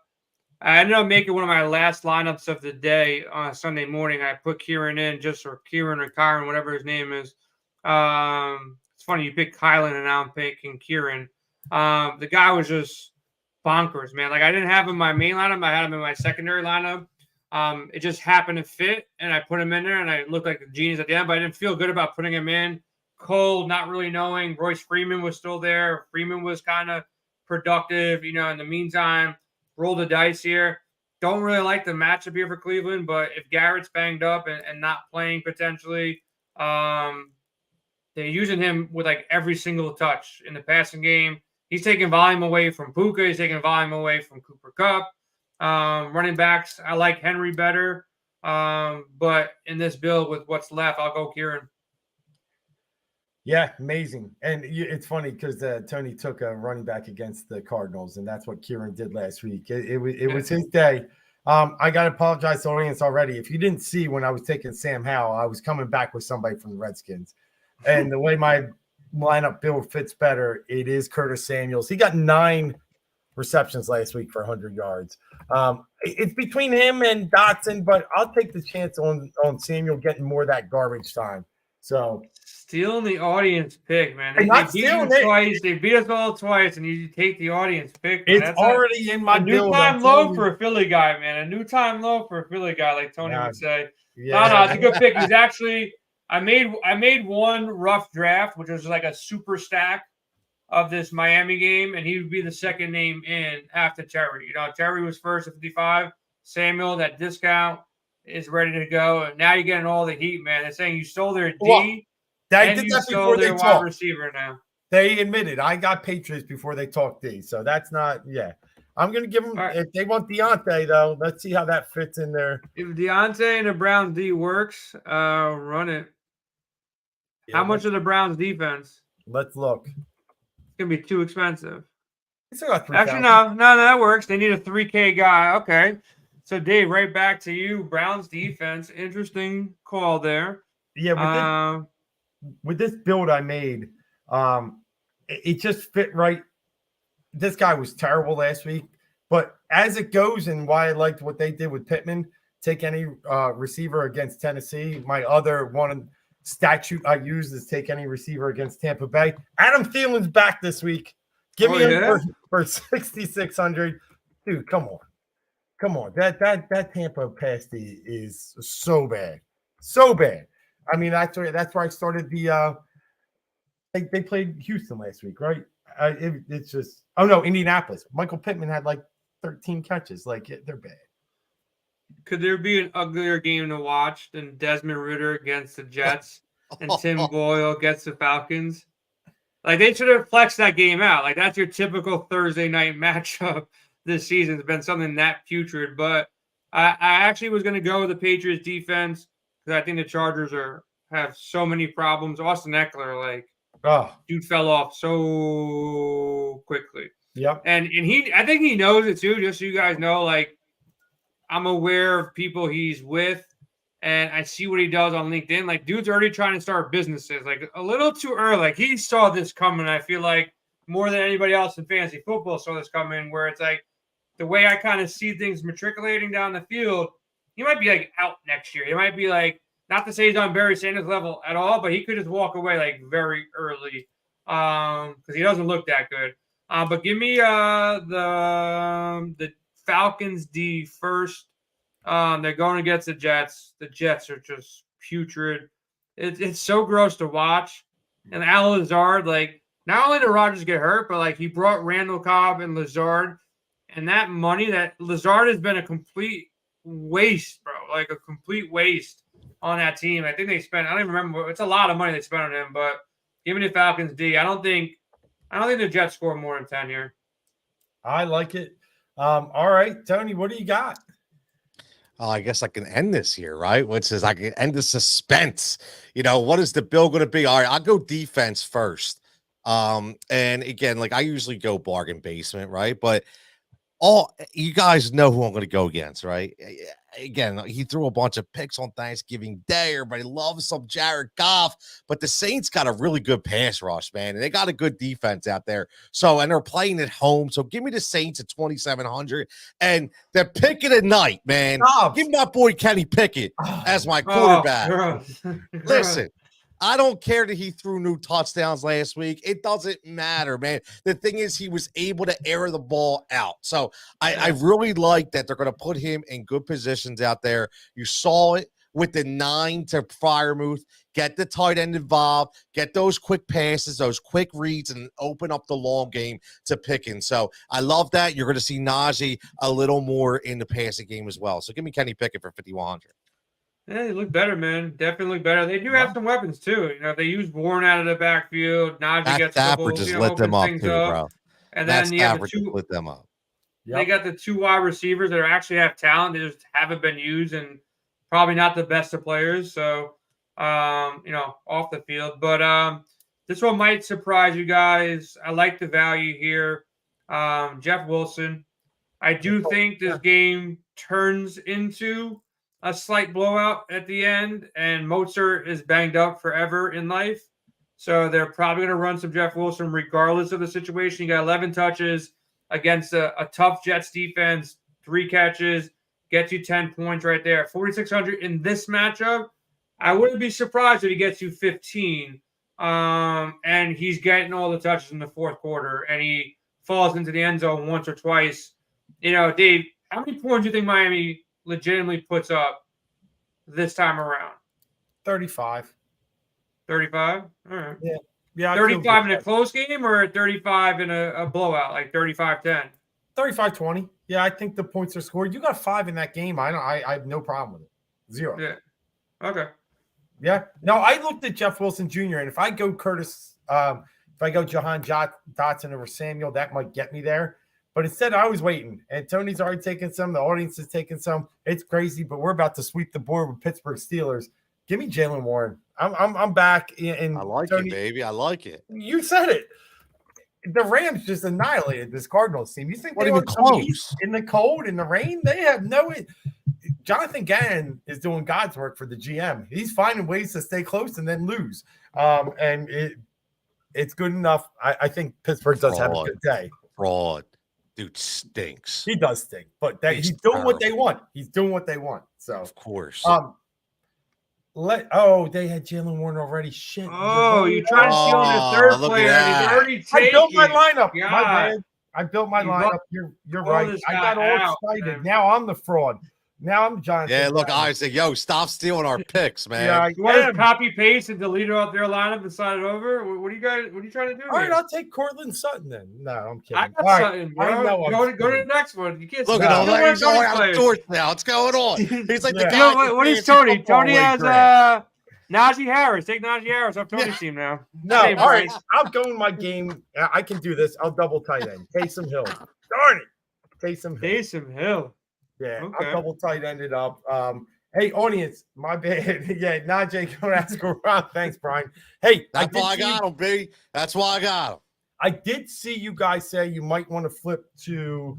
I ended up making one of my last lineups of the day on Sunday morning. I put Kieran in or Kyron, whatever his name is. It's funny you pick Kylan and now I'm picking Kieran. The guy was just bonkers, man. Like I didn't have him in my main lineup. I had him in my secondary lineup. It just happened to fit, and I put him in there, and I looked like a genius at the end, but I didn't feel good about putting him in. Cold, not really knowing. Royce Freeman was still there. Freeman was kind of productive, in the meantime. Roll the dice here. Don't really like the matchup here for Cleveland, but if Garrett's banged up and not playing potentially, they're using him with like every single touch in the passing game. He's taking volume away from Puka. He's taking volume away from Cooper Kupp. Running backs, I like Henry better. But in this build with what's left, I'll go Kieran. Yeah, amazing. And it's funny because Tony took a running back against the Cardinals, and that's what Kieran did last week. It was his day. I got to apologize to the audience already. If you didn't see when I was taking Sam Howell, I was coming back with somebody from the Redskins. And the way my lineup build fits better, it is Curtis Samuels. He got 9 receptions last week for 100 yards. It's between him and Dotson, but I'll take the chance on Samuel getting more of that garbage time. So stealing the audience pick, man. They beat you twice. They beat us all twice, and you take the audience pick. Man. It's already in my new time low for a Philly guy, man. A new time low for a Philly guy, like Tony would say. Yeah. No, it's a good pick. He's actually. I made one rough draft, which was like a super stack of this Miami game, and he would be the second name in after Terry. Terry was first at 55. Samuel, that discount, is ready to go. And now you're getting all the heat, man. They're saying you stole their D, and you stole their wide receiver now. They admitted I got Patriots before they talked D, so that's not – yeah. I'm going to give them if they want Deontay, though. Let's see how that fits in there. If Deontay and the Browns D works, run it. Yeah, how much of the Browns defense? Let's look. It's going to be too expensive. Actually, no, that works. They need a 3K guy. Okay. So, Dave, right back to you. Browns defense. Interesting call there. Yeah, with this build I made, it just fit right. This guy was terrible last week, but as it goes and why I liked what they did with Pittman, take any receiver against Tennessee. My other one statute I use is take any receiver against Tampa Bay. Adam Thielen's back this week. Give me him for 6,600. Dude, come on. Come on. That Tampa pass is so bad. So bad. I mean, that's where I started the they played Houston last week, right? It's just Indianapolis. Michael Pittman had like 13 catches. Like, they're bad. Could there be an uglier game to watch than Desmond Ridder against the Jets and Tim Boyle against the Falcons? Like, they should have flexed that game out. Like, that's your typical Thursday night matchup this season. It's been something that putrid. But I actually was going to go with the Patriots defense because I think the Chargers have so many problems. Austin Eckler, dude fell off so quickly. Yep. And I think he knows it too, just so you guys know, like, I'm aware of people he's with, and I see what he does on LinkedIn. Like, dude's already trying to start businesses, like, a little too early. Like, he saw this coming. I feel like more than anybody else in fantasy football saw this coming, where it's like the way I kind of see things matriculating down the field, he might be like out next year. He might be like, not to say he's on Barry Sanders level at all, but he could just walk away like very early because he doesn't look that good. But give me the Falcons D first. They're going against the Jets. The Jets are just putrid. It's so gross to watch. And Al Lazard, like, not only did Rodgers get hurt, but like he brought Randall Cobb and Lazard, and that money that Lazard has been a complete waste, bro. Like a complete waste on that team. I think they spent, I don't even remember, it's a lot of money they spent on him, but give me the Falcons D. I don't think the Jets score more than 10 here. I like it. All right, Tony, what do you got? I guess I can end this here, right? Which is I can end the suspense. What is the bill going to be? All right, I'll go defense first. And again, like I usually go bargain basement, right? But you guys know who I'm going to go against, right? Again, he threw a bunch of picks on Thanksgiving Day. Everybody loves some Jared Goff, but the Saints got a really good pass rush, man, and they got a good defense out there. So, and they're playing at home. So, give me the Saints at 2,700, and they're picking at night, man. Give my boy Kenny Pickett as my quarterback. Listen. I don't care that he threw new touchdowns last week. It doesn't matter, man. The thing is, he was able to air the ball out. So I really like that they're going to put him in good positions out there. You saw it with the 9 to Freiermuth. Get the tight end involved. Get those quick passes, those quick reads, and open up the long game to Pickens. So I love that. You're going to see Najee a little more in the passing game as well. So give me Kenny Pickett for 5,100. Yeah, they look better, man. Definitely look better. They do have some weapons too. They use Warren out of the backfield. Najee gets Stafford just lit them up too, bro. And then you have the two. Lit them up. They got the 2 wide receivers that actually have talent. They just haven't been used, and probably not the best of players. So, off the field. But this one might surprise you guys. I like the value here. Jeff Wilson. I do think this game turns into a slight blowout at the end, and Mozart is banged up forever in life. So they're probably going to run some Jeff Wilson regardless of the situation. You got 11 touches against a tough Jets defense, 3 catches, gets you 10 points right there. 4,600 in this matchup. I wouldn't be surprised if he gets you 15. And he's getting all the touches in the fourth quarter, and he falls into the end zone once or twice. Dave, how many points do you think Miami legitimately puts up this time around? 35. 35? All right. Yeah. 35 in a close game or 35 in a blowout, like 35-10? 35-20. Yeah, I think the points are scored. You got 5 in that game. I have no problem with it. 0. Yeah. Okay. Yeah. No, I looked at Jeff Wilson Jr., and if I go if I go Jahan Dotson over Samuel, that might get me there. But instead, I was waiting, and Tony's already taken some. The audience is taking some. It's crazy, but we're about to sweep the board with Pittsburgh Steelers. Give me Jaylen Warren. I'm back. I like Tony, it, baby. I like it. You said it. The Rams just annihilated this Cardinals team. You think they were close in the cold, in the rain? They have no. Jonathan Gannon is doing God's work for the GM. He's finding ways to stay close and then lose. And it's good enough. I think Pittsburgh does have a good day. Fraud. Dude stinks. He does stink, but He's he's doing what they terrible. want. He's doing what they want. So, Of course. they had Jalen Warren already. Shit. Oh, you're trying to steal Oh, their third look at player. that. He's already I built my taken. lineup. My God. bad. I built my You lineup. You're blow right. this I guy got all out, excited. man. Now I'm the fraud. Now I'm Jonathan. Yeah, look, Brown. Isaac, yo, stop stealing our picks, man. Yeah, I You want to am. copy paste and delete it off their lineup and sign it over? What are you trying to do? All right, here? I'll take Cortland Sutton then. No, I'm kidding. I got All right, something, bro. I know Go I'm to the kidding. next one. You can't Look steal at him. one He's of going Tony's out of players. sorts now. What's going on? He's like the Yeah. guy. You know, what is fantasy Tony? football Tony league has draft. Najee Harris. Take Najee Harris off Tony's team now. No, Same all right. price. I'll go in my game. I can do this. I'll double tight end. Taysom Hill. Darn it. Taysom Hill. Taysom Hill. Yeah, Okay. I'll double tight ended up. Hey, audience, my bad. Yeah, Najee going to ask around. Thanks, Brian. Hey, That's why I got him, B. That's why I got him. I did see you guys say you might want to flip to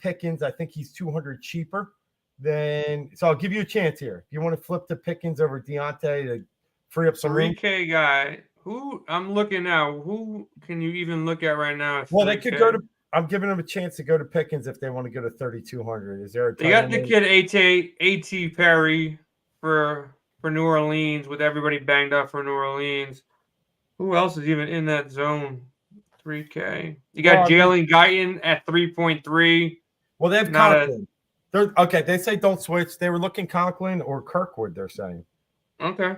Pickens. I think he's 200 cheaper than. So I'll give you a chance here. If you want to flip to Pickens over Deontay to free up some room. 3K guy. Who I'm looking now. Who can you even look at right now? at Well, they 3K? could go to. I'm giving them a chance to go to Pickens if they want to go to 3,200. Is there a? They got the tight end? kid A.T. Perry for New Orleans with everybody banged up for New Orleans. Who else is even in that zone? 3K. You got Jalen Guyton at 3.3. Well, they have Conklin. Okay, they say don't switch. They were looking Conklin or Kirkwood, they're saying. Okay.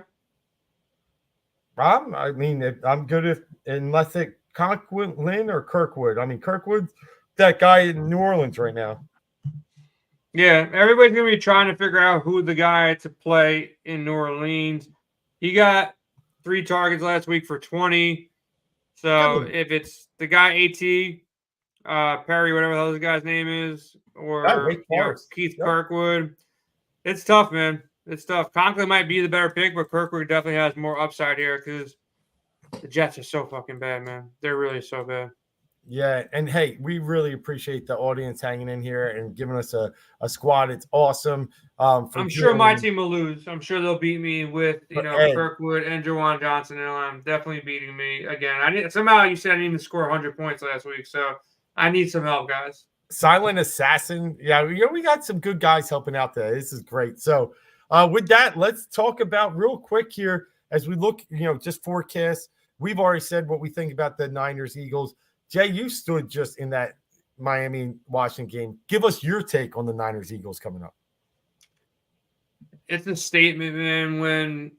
I mean, I'm good if unless it Conklin or Kirkwood. I mean, Kirkwood's that guy in New Orleans right now. Yeah, everybody's going to be trying to figure out who the guy to play in New Orleans. He got 3 targets last week for 20. So if it's the guy A.T., Perry, whatever the hell this guy's name is, or Keith Kirkwood, it's tough, man. It's tough. Conklin might be the better pick, but Kirkwood definitely has more upside here because the Jets are so fucking bad, man. They're really so bad. Yeah, and hey, we really appreciate the audience hanging in here and giving us a squad. It's awesome. I'm sure my team will lose. I'm sure they'll beat me with Kirkwood and Jawan Johnson, and I'm definitely beating me again. Somehow you said I need to score 100 points last week, so I need some help, guys. Silent Assassin. Yeah, we got some good guys helping out there. This is great. So with that, let's talk about real quick here as we look, just forecast. We've already said what we think about the Niners, Eagles. Jay, you stood just in that Miami-Washington game. Give us your take on the Niners, Eagles coming up. It's a statement, man, when,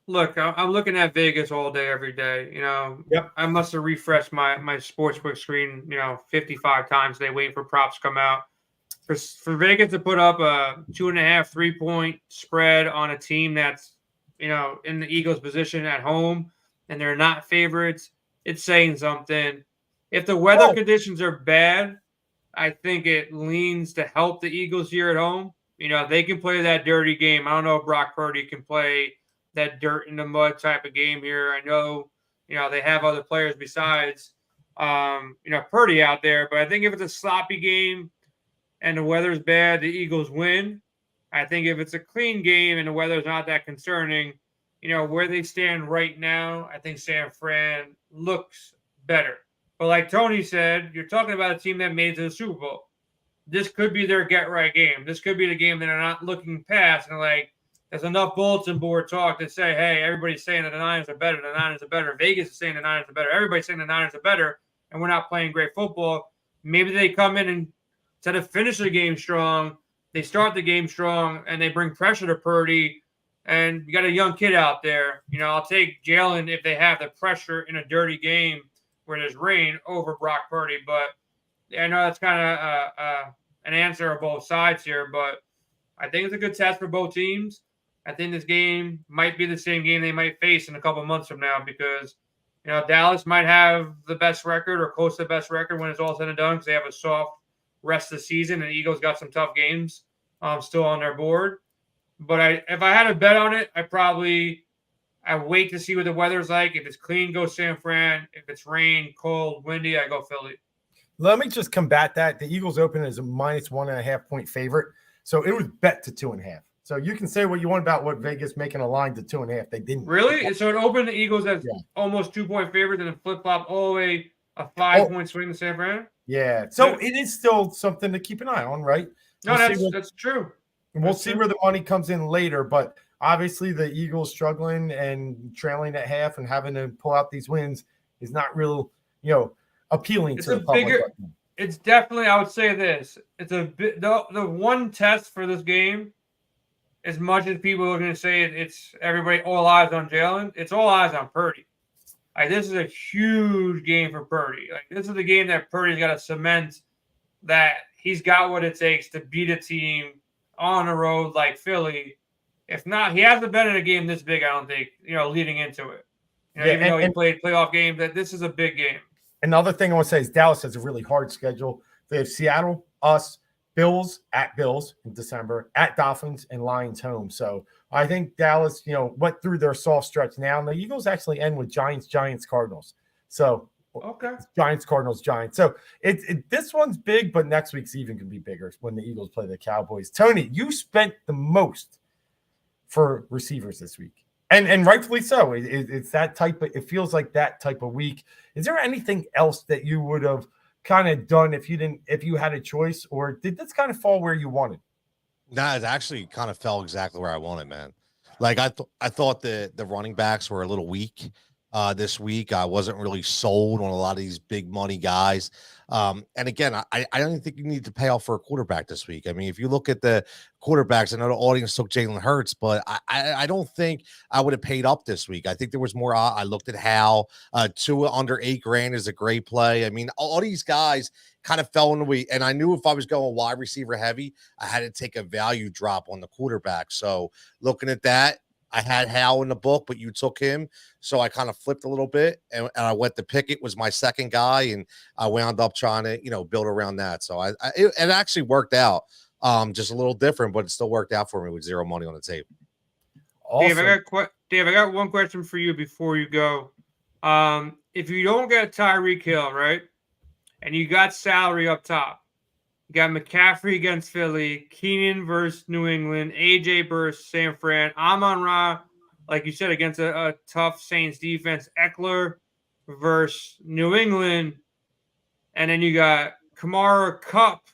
look, I'm looking at Vegas all day, every day. Yep. I must have refreshed my sportsbook screen, 55 times today waiting for props to come out. For Vegas to put up a 2.5, 3-point spread on a team that's, in the Eagles' position at home and they're not favorites, it's saying something. If the weather conditions are bad, I think it leans to help the Eagles here at home. They can play that dirty game. I don't know if Brock Purdy can play that dirt in the mud type of game here. I know, they have other players besides, Purdy out there. But I think if it's a sloppy game and the weather's bad, the Eagles win. I think if it's a clean game and the weather's not that concerning, where they stand right now, I think San Fran looks better. But like Tony said, you're talking about a team that made it to the Super Bowl. This could be their get-right game. This could be the game that they're not looking past. And, there's enough bulletin board talk to say, hey, everybody's saying that the Niners are better. The Niners are better. Vegas is saying the Niners are better. Everybody's saying the Niners are better, and we're not playing great football. Maybe they come in and instead of finish the game strong, they start the game strong, and they bring pressure to Purdy. And you got a young kid out there. I'll take Jalen if they have the pressure in a dirty game where there's rain over Brock Purdy. But I know that's kind of an answer of both sides here, but I think it's a good test for both teams. I think this game might be the same game they might face in a couple months from now because, Dallas might have the best record or close to the best record when it's all said and done because they have a soft rest of the season and the Eagles got some tough games still on their board. But if I had to bet on it, I wait to see what the weather's like. If it's clean, go San Fran. If it's rain, cold, windy, I go Philly. Let me just combat that. The Eagles open as a -1.5 point favorite. So it was bet to 2.5. So you can say what you want about what Vegas making a line to 2.5. They didn't. Really? So it opened the Eagles as almost 2-point favorites and then flip-flop all the way a 5-point swing to San Fran? Yeah. So it is still something to keep an eye on, right? No, that's true. We'll see where the money comes in later, but obviously the Eagles struggling and trailing at half and having to pull out these wins is not real, appealing to the public. It's definitely, I would say this. It's a bit the one test for this game, as much as people are going to say it's everybody all eyes on Jalen, it's all eyes on Purdy. Like, this is a huge game for Purdy. Like, this is the game that Purdy's got to cement that he's got what it takes to beat a team on the road like Philly. If not, he hasn't been in a game this big, I don't think, leading into it. Even though he played playoff games, that this is a big game. Another thing I want to say is Dallas has a really hard schedule. They have Seattle, us, Bills at Bills in December, at Dolphins, and Lions home. So I think Dallas, went through their soft stretch now. And the Eagles actually end with Giants, Cardinals. So okay, Giants, Cardinals, Giants. So this one's big, but next week's even can be bigger when the Eagles play the Cowboys. Tony, you spent the most for receivers this week. And rightfully so. It's that type of, it feels like that type of week. Is there anything else that you would have kind of done if you had a choice, or did this kind of fall where you wanted? No, it actually kind of fell exactly where I wanted, man. Like I thought the running backs were a little weak this week. I wasn't really sold on a lot of these big money guys. And again, I don't think you need to pay off for a quarterback this week. I mean, if you look at the quarterbacks, I know the audience took Jalen Hurts, but I don't think I would have paid up this week. I think there was more. I looked at how Tua under $8,000 is a great play. I mean, all these guys kind of fell in the week, and I knew if I was going wide receiver heavy, I had to take a value drop on the quarterback. So looking at that, I had Howe in the book, but you took him. So I kind of flipped a little bit, and I went to Pickett was my second guy, and I wound up trying to, build around that. So it actually worked out, just a little different, but it still worked out for me with zero money on the table. Awesome. Dave, I got one question for you before you go. If you don't get Tyreek Hill, right, and you got salary up top, you got McCaffrey against Philly, Keenan versus New England, AJ versus San Fran, Amon-Ra, like you said, against a tough Saints defense, Eckler versus New England, and then you got Kamara, Kupp.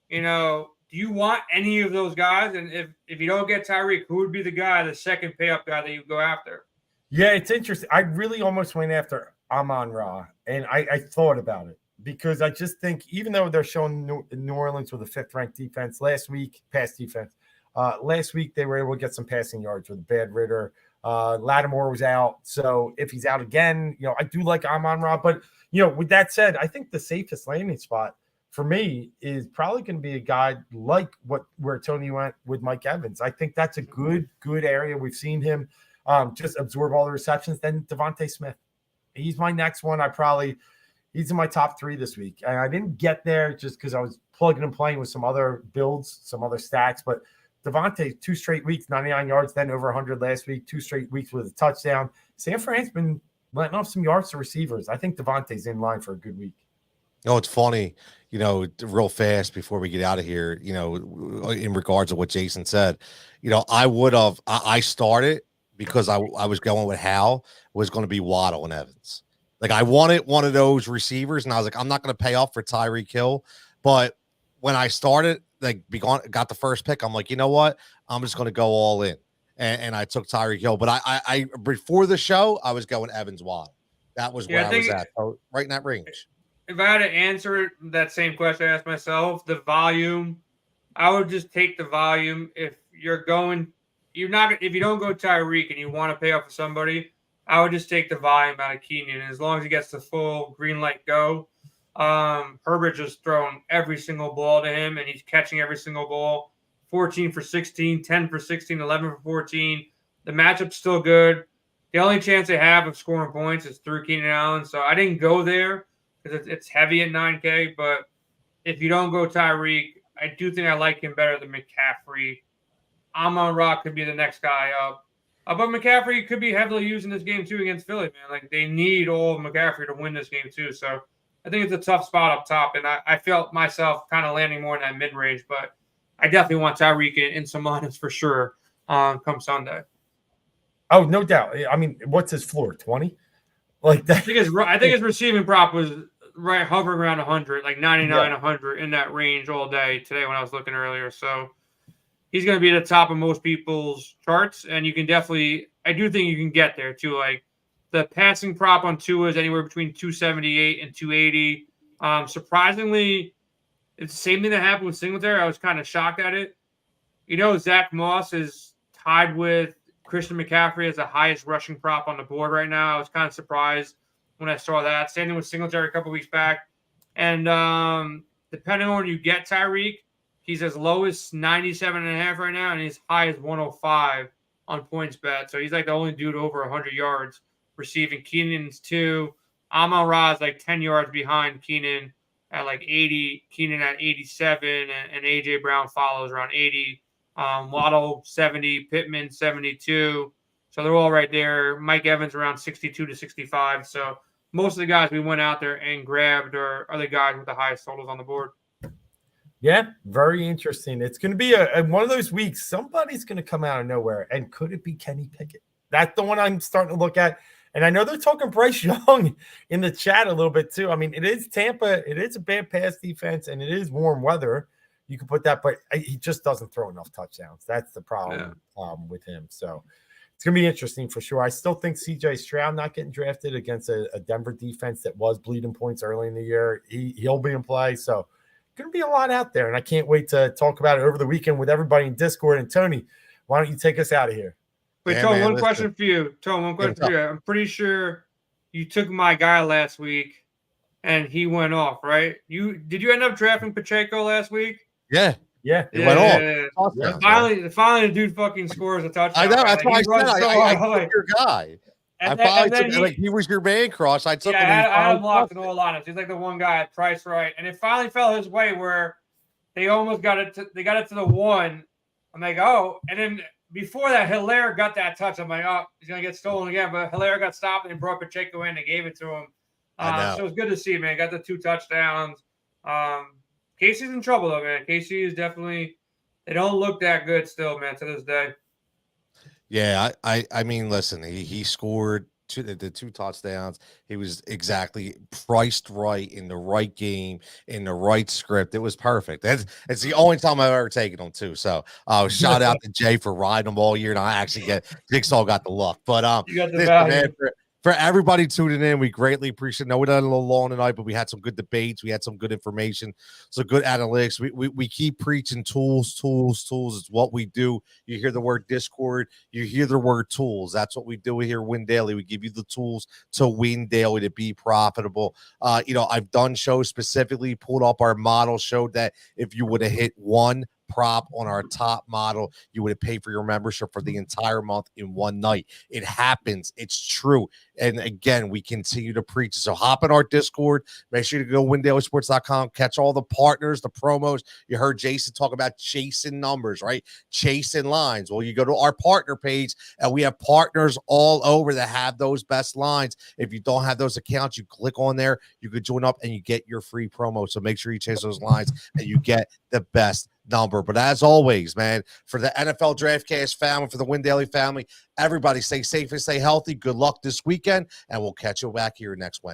Do you want any of those guys? And if you don't get Tyreek, who would be the second pay-up guy that you go after? Yeah, it's interesting. I really almost went after Amon-Ra, and I thought about it. Because I just think, even though they're showing New Orleans with a fifth-ranked defense last week, last week they were able to get some passing yards with a bad Ritter. Lattimore was out. So if he's out again, I do like Amon-Ra. But, with that said, I think the safest landing spot for me is probably going to be a guy like where Tony went with Mike Evans. I think that's a good area. We've seen him just absorb all the receptions. Then Devontae Smith. He's my next one. He's in my top 3 this week. And I didn't get there just because I was plugging and playing with some other builds, some other stacks. But Devontae, 2 straight weeks, 99 yards, then over 100 last week, 2 straight weeks with a touchdown. San Fran's been letting off some yards to receivers. I think Devontae's in line for a good week. It's funny, real fast before we get out of here, in regards to what Jason said, I started because I was going with Hal was going to be Waddle and Evans. Like, I wanted one of those receivers, and I was like, I'm not going to pay off for Tyreek Hill. But when I started, got the first pick, I'm like, you know what? I'm just going to go all in. And I took Tyreek Hill. But I before the show, I was going Evans Waddle. That was where I was at, right in that range. If I had to answer that same question I asked myself, the volume, I would just take the volume. If you don't go Tyreek and you want to pay off for somebody, I would just take the volume out of Keenan. As long as he gets the full green light go, Herbert just throwing every single ball to him, and he's catching every single ball. 14 for 16, 10 for 16, 11 for 14. The matchup's still good. The only chance they have of scoring points is through Keenan Allen. So I didn't go there because it's heavy at 9K. But if you don't go Tyreek, I do think I like him better than McCaffrey. Amon-Ra could be the next guy up. But McCaffrey could be heavily used in this game, too, against Philly, man. Like, they need all of McCaffrey to win this game, too. So I think it's a tough spot up top, and I felt myself kind of landing more in that mid-range. But I definitely want Tyreek in some lineups for sure come Sunday. Oh, no doubt. I mean, what's his floor, 20? Like that? I think his receiving prop was right hovering around 100, like 99, 100 in that range all day today when I was looking earlier. So he's going to be at the top of most people's charts, and you can definitely, I do think you can get there too. Like the passing prop on Tua is anywhere between 278 and 280. Surprisingly, it's the same thing that happened with Singletary. I was kind of shocked at it. You know, Zach Moss is tied with Christian McCaffrey as the highest rushing prop on the board right now. I was kind of surprised when I saw that. Same thing with Singletary a couple weeks back. And depending on when you get Tyreek, he's as low as 97.5 right now, and he's high as 105 on points bet. So he's like the only dude over 100 yards receiving. Keenan's 2. Amon-Ra is like 10 yards behind Keenan at like 80. Keenan at 87, and A.J. Brown follows around 80. Waddle 70, Pittman 72. So they're all right there. Mike Evans around 62 to 65. So most of the guys we went out there and grabbed are the guys with the highest totals on the board. Yeah, very interesting. It's going to be a one of those weeks. Somebody's going to come out of nowhere. And could it be Kenny Pickett? That's the one I'm starting to look at. And I know they're talking Bryce Young in the chat a little bit too. I mean, it is Tampa. It is a bad pass defense, and it is warm weather. You can put that, but he just doesn't throw enough touchdowns. That's the problem with him. So it's going to be interesting for sure. I still think C.J. Stroud not getting drafted against a Denver defense that was bleeding points early in the year. He'll be in play. So going to be a lot out there, and I can't wait to talk about it over the weekend with everybody in Discord. And Tony, why don't you take us out of here? Wait, Tone, one question for you. I'm pretty sure you took my guy last week, and he went off, right? Did you end up drafting Pacheco last week? Yeah. It went off. Yeah. Finally, the dude fucking scores a touchdown. I know. That's why I said I took your guy. And I finally took he was your man crush. I took him. I had him locked in all lineups. He's like the one guy at price right, and it finally fell his way where they almost got it. They got it to the 1. I'm like, oh, and then before that, Hilaire got that touch. I'm like, oh, he's gonna get stolen again. But Hilaire got stopped and brought Pacheco in and gave it to him. So it was good to see, man. Got the 2 touchdowns. Casey's in trouble though, man. Casey is definitely. They don't look that good still, man, to this day. Yeah, I mean, listen, he scored the 2 touchdowns. He was exactly priced right in the right game, in the right script. It was perfect. It's the only time I've ever taken him too. So shout out to Jay for riding him all year. And I actually Jigsaw got the luck. But you got the value. Man, for everybody tuning in, we greatly appreciate it. No, we done a little long tonight, but we had some good debates. We had some good information, some good analytics. We keep preaching tools. It's what we do. You hear the word Discord, you hear the word tools. That's what we do here at Win Daily. We give you the tools to win daily, to be profitable. I've done shows specifically, pulled up our model, showed that if you would have hit one prop on our top model, you would have paid for your membership for the entire month in one night. It happens. It's true. And again, we continue to preach. So hop in our Discord. Make sure to go windailysports.com. Catch all the partners, the promos. You heard Jason talk about chasing numbers, right? Chasing lines. Well, you go to our partner page, and we have partners all over that have those best lines. If you don't have those accounts, you click on there. You could join up, and you get your free promo. So make sure you chase those lines, and you get the best number. But as always, man, for the NFL DraftCast family, for the Win Daily family, everybody stay safe and stay healthy. Good luck this weekend, and we'll catch you back here next Wednesday.